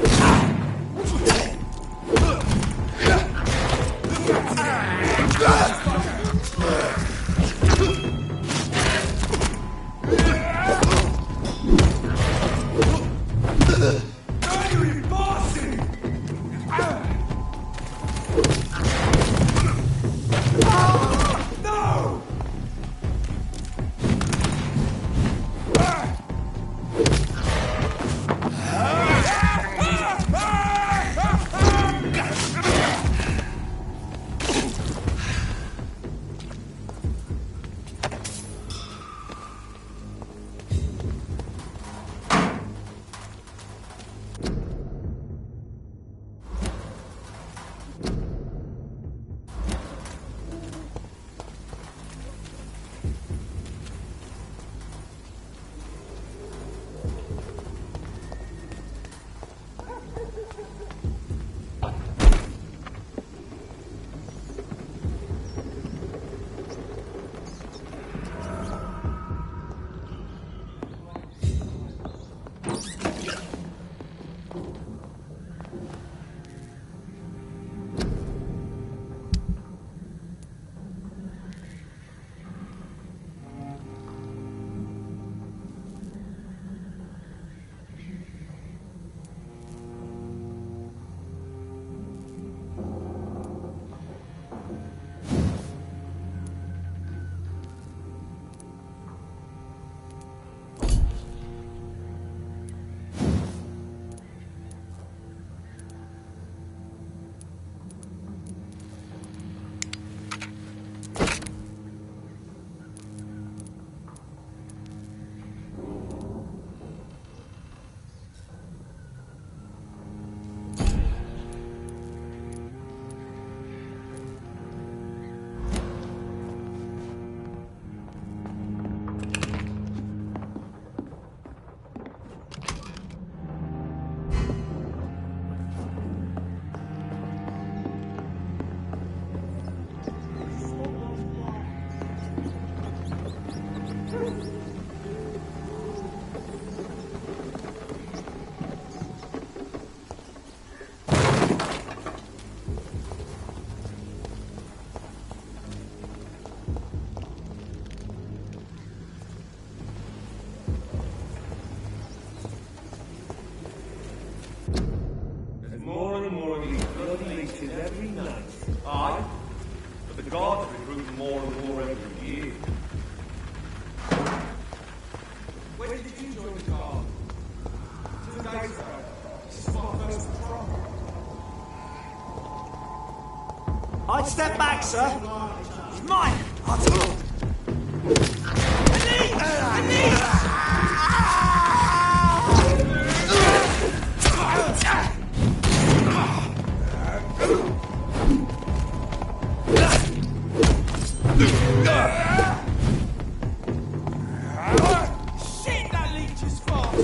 I'd step back, sir. It's mine. Shit, that leech is fast!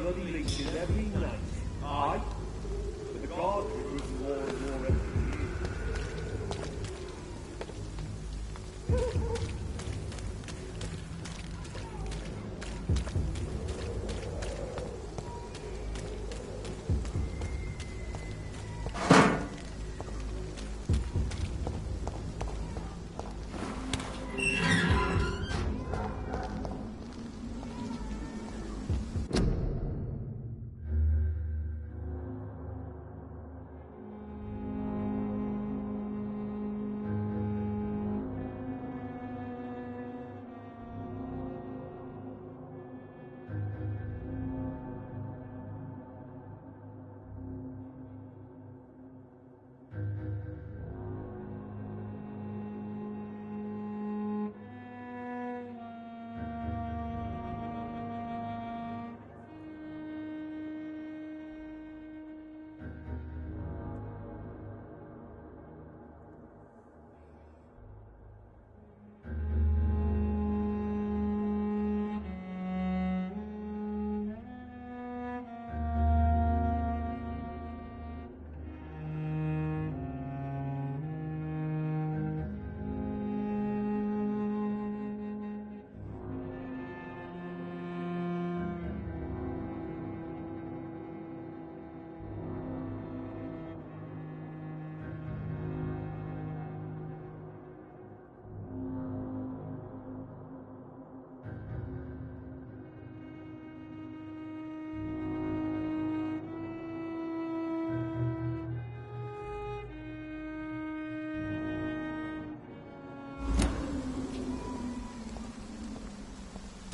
bloody leeches every night. Aye? But the guards were proving more and more every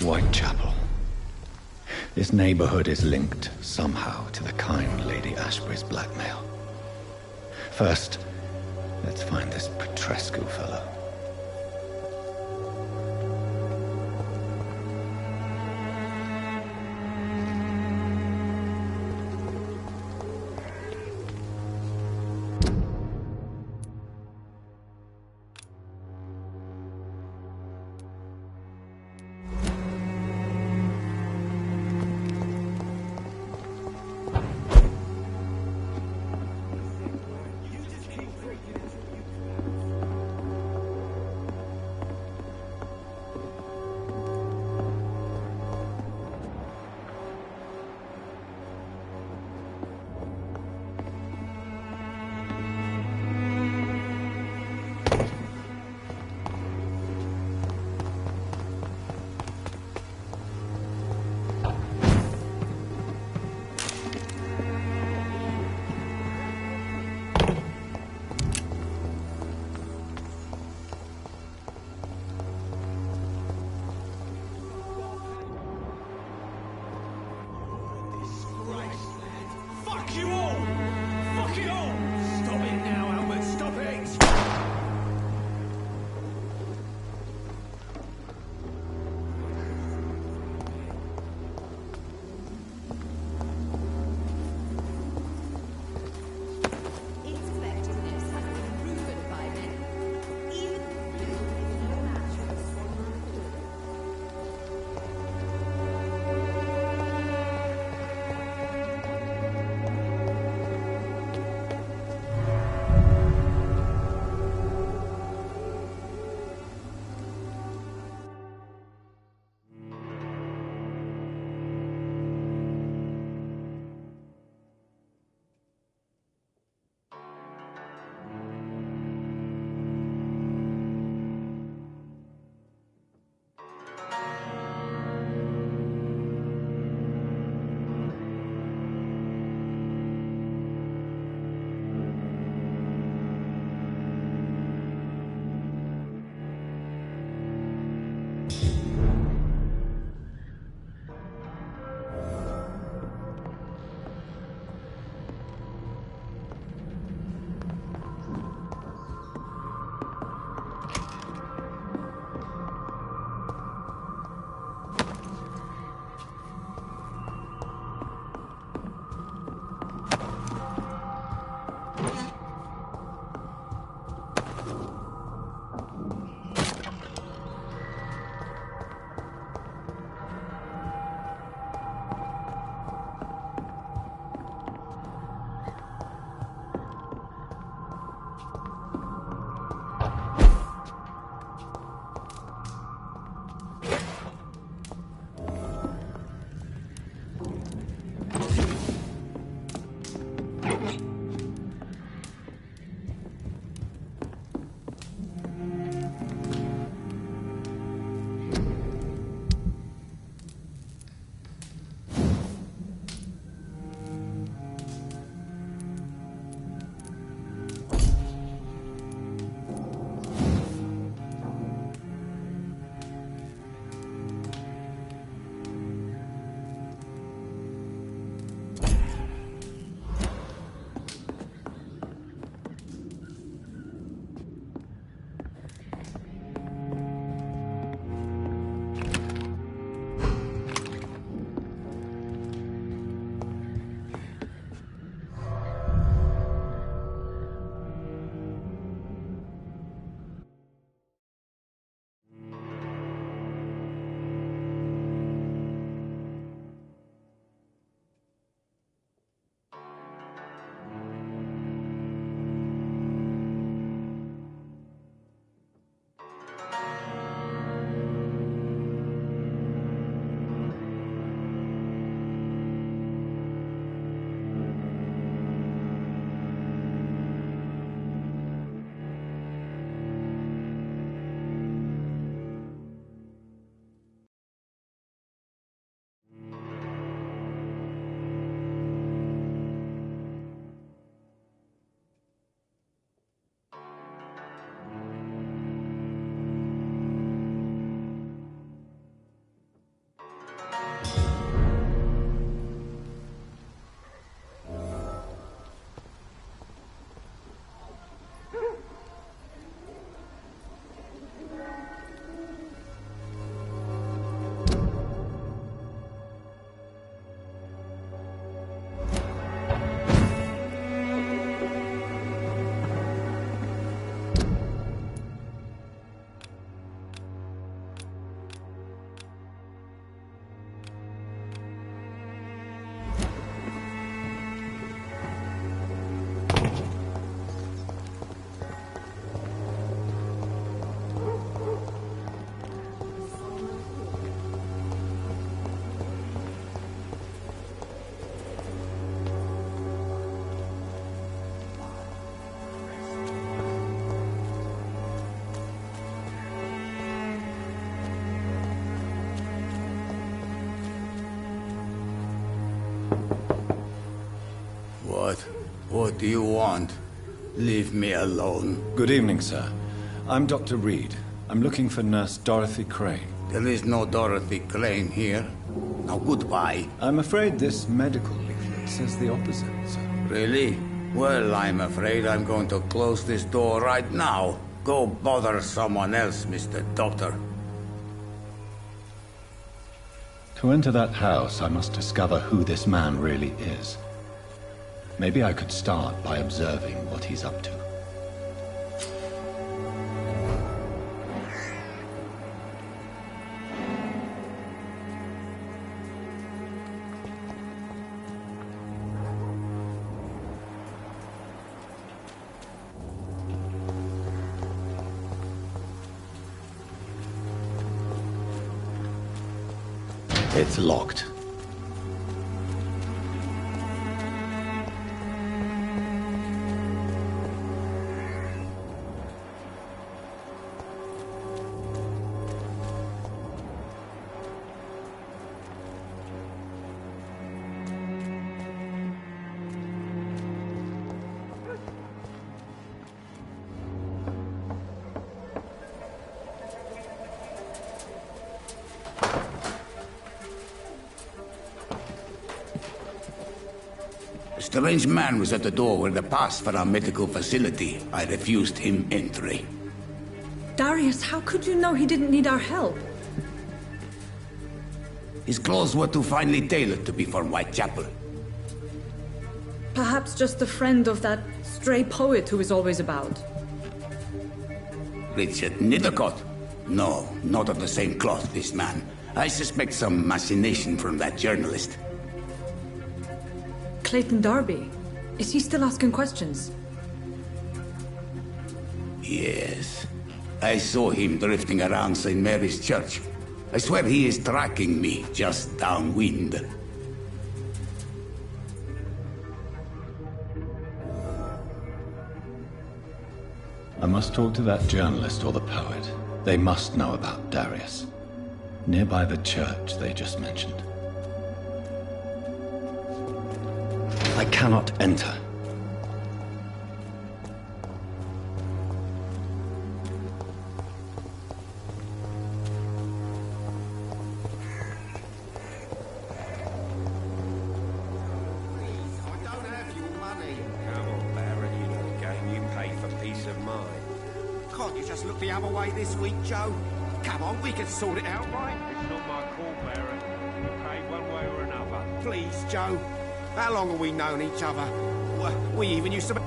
Whitechapel. This neighborhood is linked somehow to the kind Lady Ashbury's blackmail. First, let's find this Petrescu fellow. What do you want? Leave me alone. Good evening, sir. I'm Dr. Reed. I'm looking for Nurse Dorothy Crane. There is no Dorothy Crane here. Now, goodbye. I'm afraid this medical leaflet says the opposite, sir. Really? Well, I'm afraid I'm going to close this door right now. Go bother someone else, Mr. Doctor. To enter that house, I must discover who this man really is. Maybe I could start by observing what he's up to. It's locked. A strange man was at the door with a pass for our medical facility. I refused him entry. Darius, how could you know he didn't need our help? His clothes were too finely tailored to be for Whitechapel. Perhaps just a friend of that stray poet who is always about. Richard Nithercott? No, not of the same cloth, this man. I suspect some machination from that journalist. Clayton Darby. Is he still asking questions? Yes. I saw him drifting around St. Mary's Church. I swear he is tracking me, just downwind. I must talk to that journalist or the poet. They must know about Darius. Nearby the church they just mentioned. I cannot enter. The other way this week, Joe. Come on, we can sort it out, right? It's not my call, Baron. Okay, one way or another. Please, Joe. How long have we known each other? We even used to...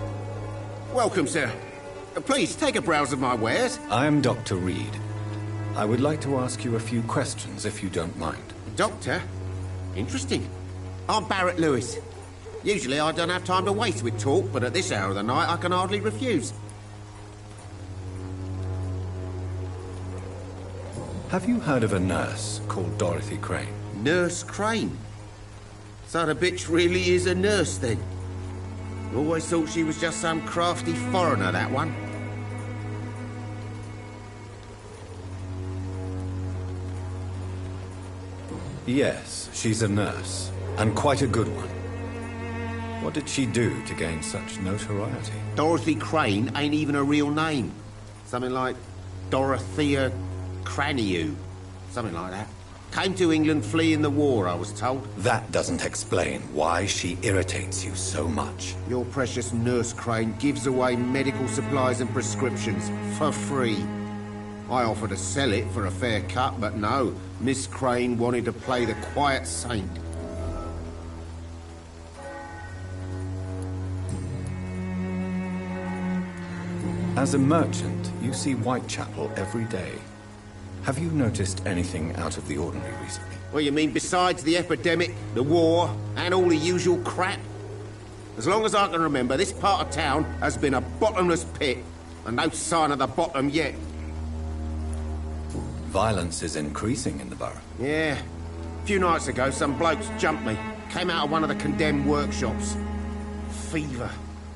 Welcome, sir. Please, take a browse of my wares. I am Dr. Reed. I would like to ask you a few questions, if you don't mind. Doctor? Interesting. I'm Barrett Lewis. Usually I don't have time to waste with talk, but at this hour of the night I can hardly refuse. Have you heard of a nurse called Dorothy Crane? Nurse Crane? So the bitch really is a nurse, then? Always thought she was just some crafty foreigner, that one. Yes, she's a nurse, and quite a good one. What did she do to gain such notoriety? Dorothy Crane ain't even a real name. Something like Dorothea Craniu. Something like that. Came to England fleeing the war, I was told. That doesn't explain why she irritates you so much. Your precious Nurse Crane gives away medical supplies and prescriptions for free. I offered to sell it for a fair cut, but no. Miss Crane wanted to play the quiet saint. As a merchant, you see Whitechapel every day. Have you noticed anything out of the ordinary recently? Well, you mean besides the epidemic, the war, and all the usual crap? As long as I can remember, this part of town has been a bottomless pit, and no sign of the bottom yet. Violence is increasing in the borough. Yeah. A few nights ago, some blokes jumped me. Came out of one of the condemned workshops. Fever,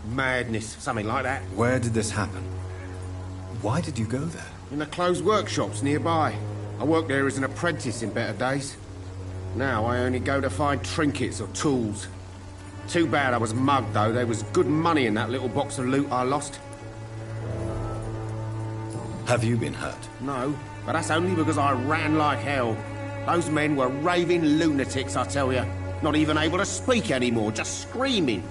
madness, something like that. Where did this happen? Why did you go there? In the closed workshops nearby. I worked there as an apprentice in better days. Now I only go to find trinkets or tools. Too bad I was mugged, though. There was good money in that little box of loot I lost. Have you been hurt? No, but that's only because I ran like hell. Those men were raving lunatics, I tell you. Not even able to speak anymore, just screaming.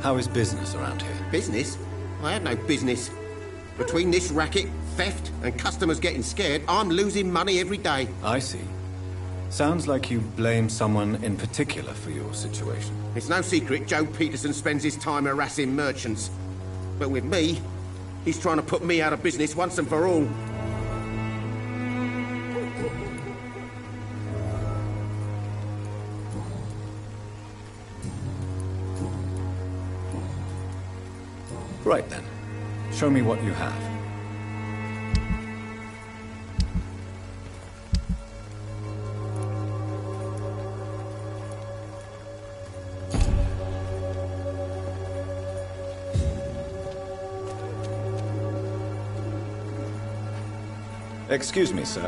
How is business around here? Business? I had no business. Between this racket, theft, and customers getting scared, I'm losing money every day. I see. Sounds like you blame someone in particular for your situation. It's no secret Joe Peterson spends his time harassing merchants. But with me, he's trying to put me out of business once and for all. Right then. Show me what you have. Excuse me, sir.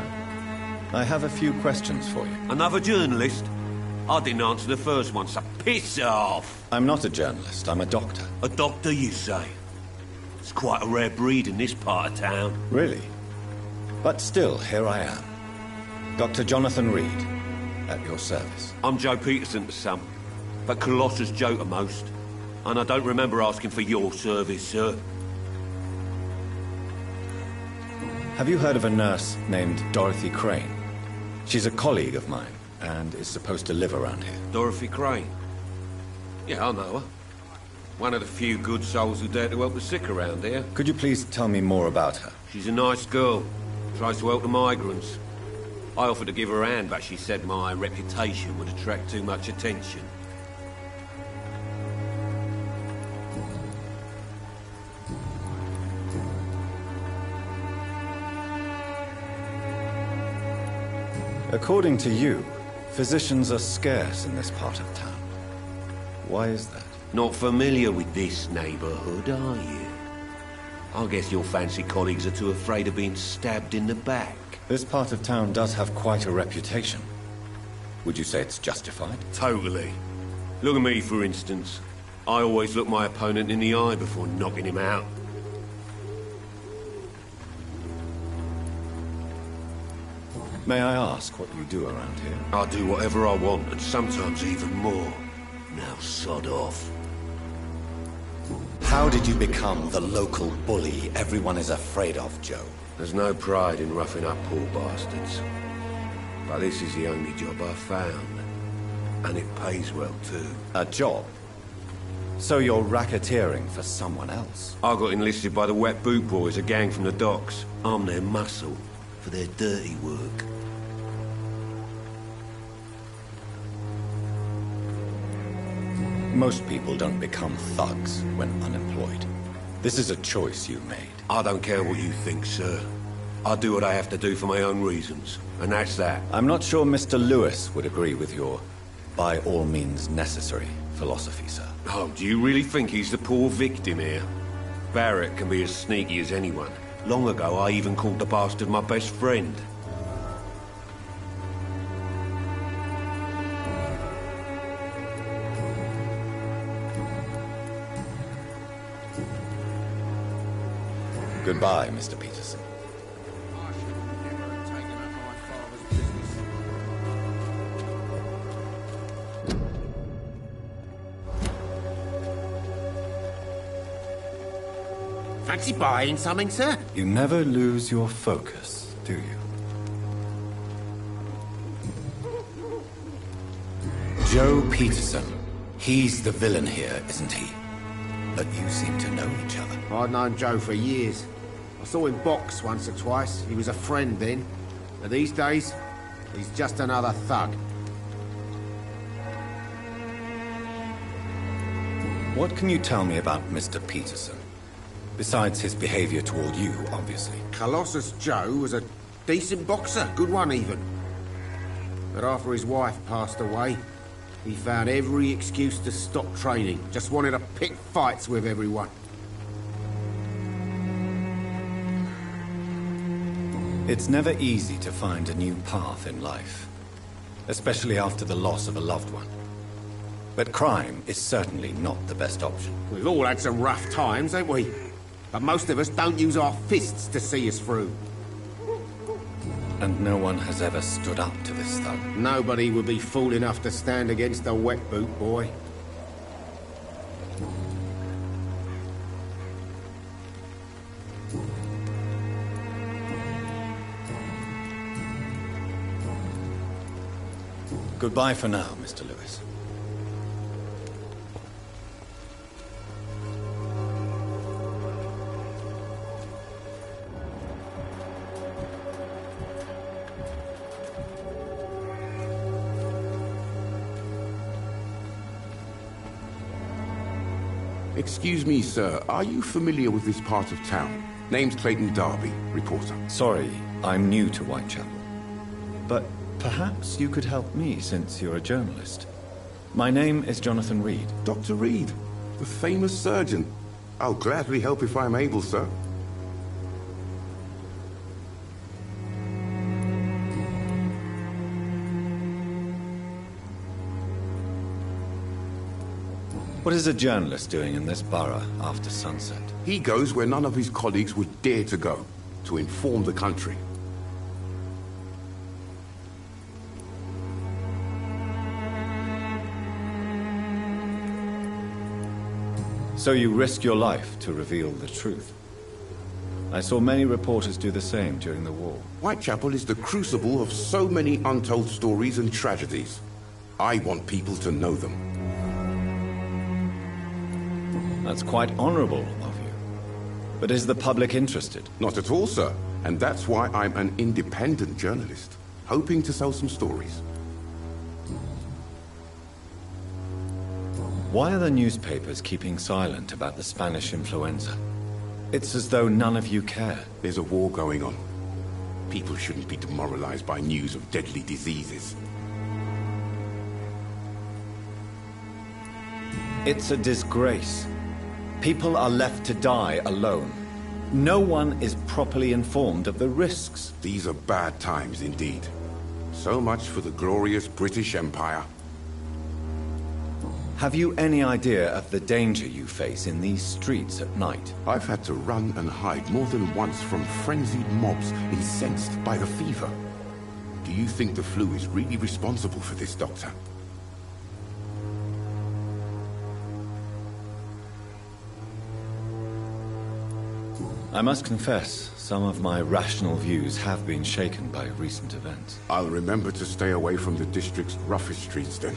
I have a few questions for you. Another journalist? I didn't answer the first one, so piss off! I'm not a journalist, I'm a doctor. A doctor, you say? It's quite a rare breed in this part of town. Really? But still, here I am. Dr. Jonathan Reed, at your service. I'm Joe Peterson to some, but Colossus Joe to most. And I don't remember asking for your service, sir. Have you heard of a nurse named Dorothy Crane? She's a colleague of mine, and is supposed to live around here. Dorothy Crane? Yeah, I know her. One of the few good souls who dare to help the sick around here. Could you please tell me more about her? She's a nice girl. Tries to help the migrants. I offered to give her a hand, but she said my reputation would attract too much attention. According to you, physicians are scarce in this part of town. Why is that? Not familiar with this neighborhood, are you? I guess your fancy colleagues are too afraid of being stabbed in the back. This part of town does have quite a reputation. Would you say it's justified? Totally. Look at me, for instance. I always look my opponent in the eye before knocking him out. May I ask what you do around here? I do whatever I want, and sometimes even more. Now sod off. How did you become the local bully everyone is afraid of, Joe? There's no pride in roughing up poor bastards. But this is the only job I've found. And it pays well, too. A job? So you're racketeering for someone else? I got enlisted by the Wet Boot Boys, a gang from the docks. I'm their muscle for their dirty work. Most people don't become thugs when unemployed. This is a choice you made. I don't care what you think, sir. I do what I have to do for my own reasons, and that's that. I'm not sure Mr. Lewis would agree with your by all means necessary philosophy, sir. Oh, do you really think he's the poor victim here? Barrett can be as sneaky as anyone. Long ago, I even called the bastard my best friend. Goodbye, Mr. Peterson. Fancy buying something, sir? You never lose your focus, do you? Joe Peterson. He's the villain here, isn't he? But you seem to know each other. I'd known Joe for years. I saw him box once or twice. He was a friend then. But these days, he's just another thug. What can you tell me about Mr. Peterson? Besides his behavior toward you, obviously. Colossus Joe was a decent boxer, good one even. But after his wife passed away, he found every excuse to stop training. Just wanted to pick fights with everyone. It's never easy to find a new path in life. especially after the loss of a loved one. But crime is certainly not the best option. We've all had some rough times, ain't we? But most of us don't use our fists to see us through. And no one has ever stood up to this thug. Nobody would be fool enough to stand against a wet boot boy. Goodbye for now, Mr. Lewis. Excuse me, sir. Are you familiar with this part of town? Name's Clayton Darby, reporter. Sorry, I'm new to Whitechapel. But perhaps you could help me, since you're a journalist. My name is Jonathan Reed. Dr. Reed, the famous surgeon. I'll gladly help if I'm able, sir. What is a journalist doing in this borough after sunset? He goes where none of his colleagues would dare to go, to inform the country. So you risk your life to reveal the truth. I saw many reporters do the same during the war. Whitechapel is the crucible of so many untold stories and tragedies. I want people to know them. That's quite honorable of you. But is the public interested? Not at all, sir. And that's why I'm an independent journalist, hoping to sell some stories. Why are the newspapers keeping silent about the Spanish influenza? It's as though none of you care. There's a war going on. People shouldn't be demoralized by news of deadly diseases. It's a disgrace. People are left to die alone. No one is properly informed of the risks. These are bad times indeed. So much for the glorious British Empire. Have you any idea of the danger you face in these streets at night? I've had to run and hide more than once from frenzied mobs incensed by the fever. Do you think the flu is really responsible for this, Doctor? I must confess, some of my rational views have been shaken by recent events. I'll remember to stay away from the district's roughest streets then.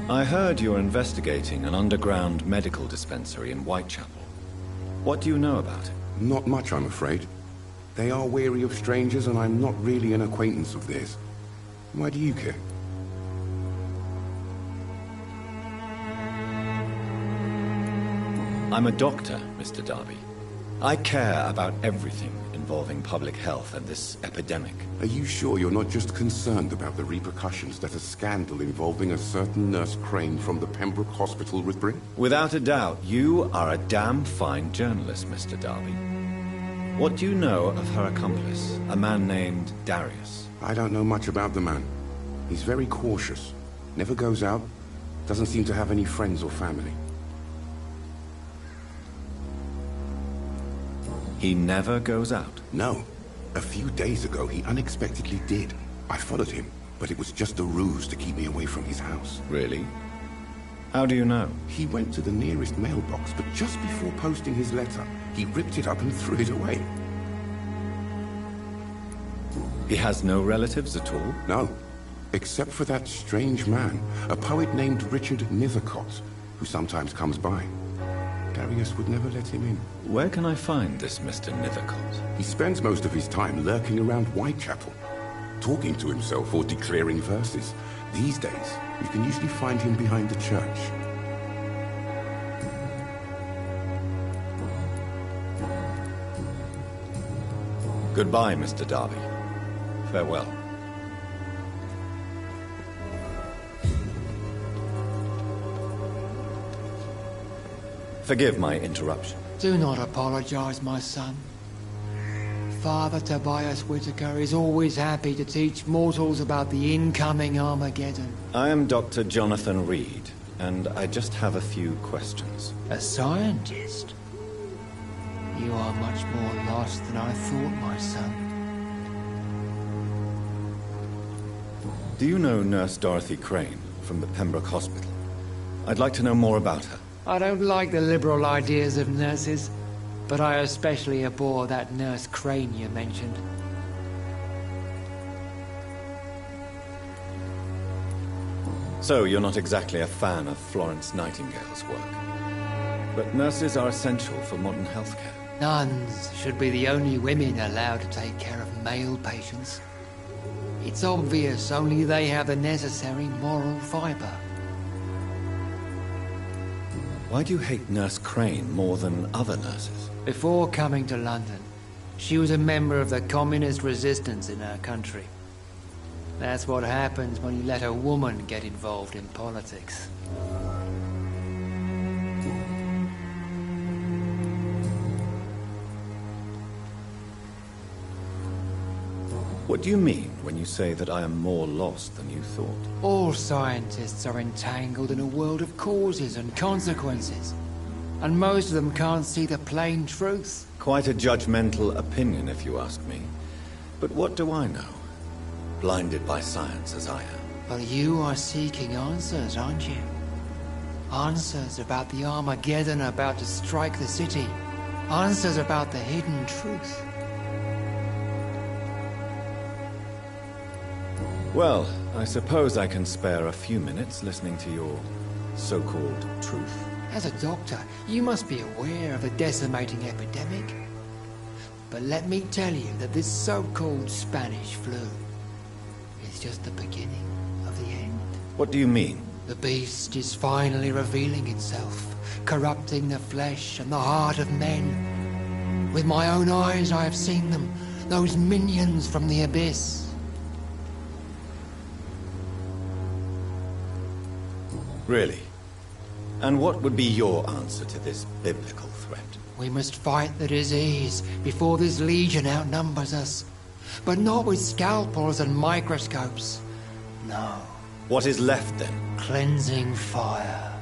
I heard you're investigating an underground medical dispensary in Whitechapel. What do you know about it? Not much, I'm afraid. They are wary of strangers, and I'm not really an acquaintance of theirs. Why do you care? I'm a doctor, Mr. Darby. I care about everything involving public health and this epidemic. Are you sure you're not just concerned about the repercussions that a scandal involving a certain Nurse Crane from the Pembroke Hospital would bring? Without a doubt, you are a damn fine journalist, Mr. Darby. What do you know of her accomplice, a man named Darius? I don't know much about the man. He's very cautious. Never goes out. Doesn't seem to have any friends or family. He never goes out? No. A few days ago, he unexpectedly did. I followed him, but it was just a ruse to keep me away from his house. Really? How do you know? He went to the nearest mailbox, but just before posting his letter, he ripped it up and threw it away. He has no relatives at all? No. Except for that strange man, a poet named Richard Nethercott, who sometimes comes by. Darius would never let him in. Where can I find this Mr. Nethercott? He spends most of his time lurking around Whitechapel, talking to himself or declaring verses. These days, you can usually find him behind the church. Goodbye, Mr. Darby. Farewell. Forgive my interruption. Do not apologize, my son. Father Tobias Whitaker is always happy to teach mortals about the incoming Armageddon. I am Dr. Jonathan Reed, and I just have a few questions. A scientist? You are much more lost than I thought, my son. Do you know Nurse Dorothy Crane from the Pembroke Hospital? I'd like to know more about her. I don't like the liberal ideas of nurses, but I especially abhor that Nurse Crane you mentioned. So, you're not exactly a fan of Florence Nightingale's work. But nurses are essential for modern healthcare. Nuns should be the only women allowed to take care of male patients. It's obvious only they have the necessary moral fiber. Why do you hate Nurse Crane more than other nurses? Before coming to London, she was a member of the communist resistance in her country. That's what happens when you let a woman get involved in politics. What do you mean when you say that I am more lost than you thought? All scientists are entangled in a world of causes and consequences, and most of them can't see the plain truth. Quite a judgmental opinion, if you ask me. But what do I know? Blinded by science as I am. But you are seeking answers, aren't you? Answers about the Armageddon about to strike the city. Answers about the hidden truth. Well, I suppose I can spare a few minutes listening to your so-called truth. As a doctor, you must be aware of the decimating epidemic. But let me tell you that this so-called Spanish flu is just the beginning of the end. What do you mean? The beast is finally revealing itself, corrupting the flesh and the heart of men. With my own eyes I have seen them, those minions from the abyss. Really? And what would be your answer to this biblical threat? We must fight the disease before this legion outnumbers us. But not with scalpels and microscopes. No. What is left then? Cleansing fire.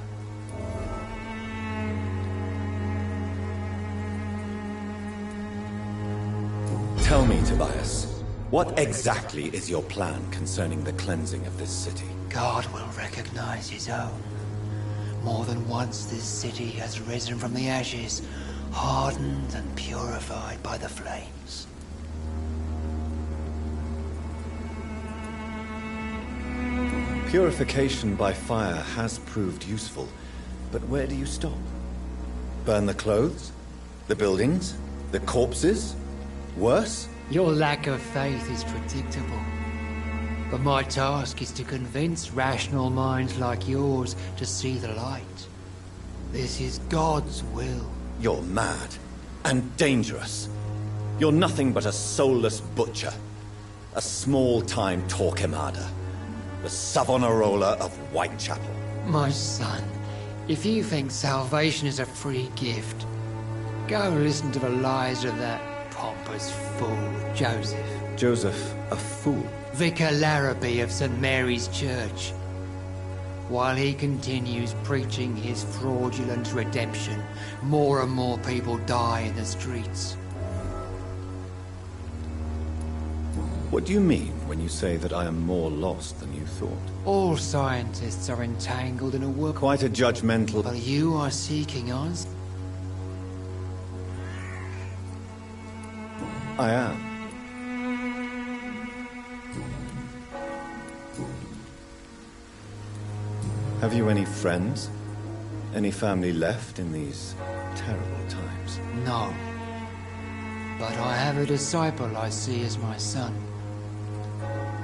Tell me, Tobias, what exactly is your plan concerning the cleansing of this city? God will recognize his own. More than once this city has risen from the ashes, hardened and purified by the flames. Purification by fire has proved useful, but where do you stop? Burn the clothes? The buildings? The corpses? Worse? Your lack of faith is predictable. But my task is to convince rational minds like yours to see the light. This is God's will. You're mad. And dangerous. You're nothing but a soulless butcher. A small-time Torquemada. The Savonarola of Whitechapel. My son, if you think salvation is a free gift, go listen to the lies of that pompous fool, Joseph. Joseph, a fool? Vicar Larrabee of St. Mary's Church. While he continues preaching his fraudulent redemption, more and more people die in the streets. What do you mean when you say that I am more lost than you thought? All scientists are entangled in a work... Quite a judgmental... But you are seeking answers. I am. Have you any friends? Any family left in these terrible times? No. But I have a disciple I see as my son.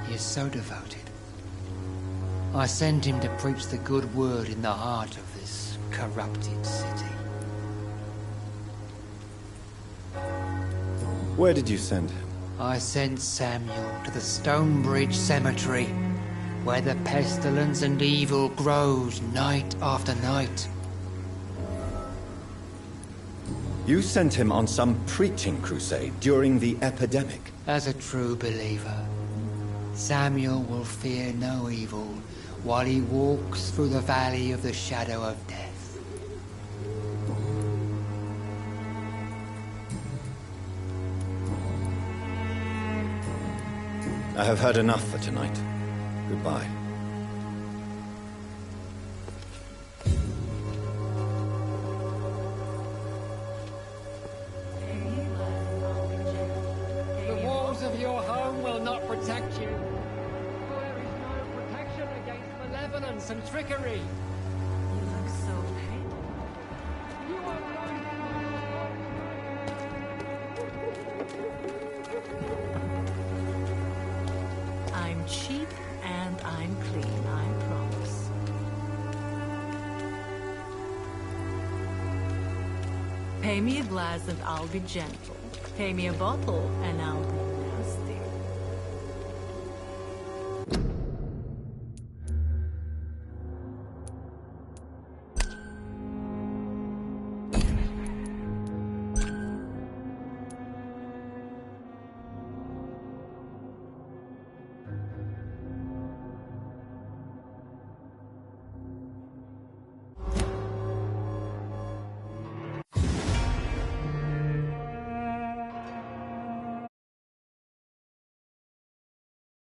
He is so devoted. I sent him to preach the good word in the heart of this corrupted city. Where did you send him? I sent Samuel to the Stonebridge Cemetery, where the pestilence and evil grows night after night. You sent him on some preaching crusade during the epidemic. As a true believer, Samuel will fear no evil while he walks through the valley of the shadow of death. I have heard enough for tonight. Goodbye. The walls of your home will not protect you. There is no protection against malevolence and trickery. You look so pale. You are I'm cheap and I'm clean, I promise. Pay me a glass and I'll be gentle. Pay me a bottle and I'll be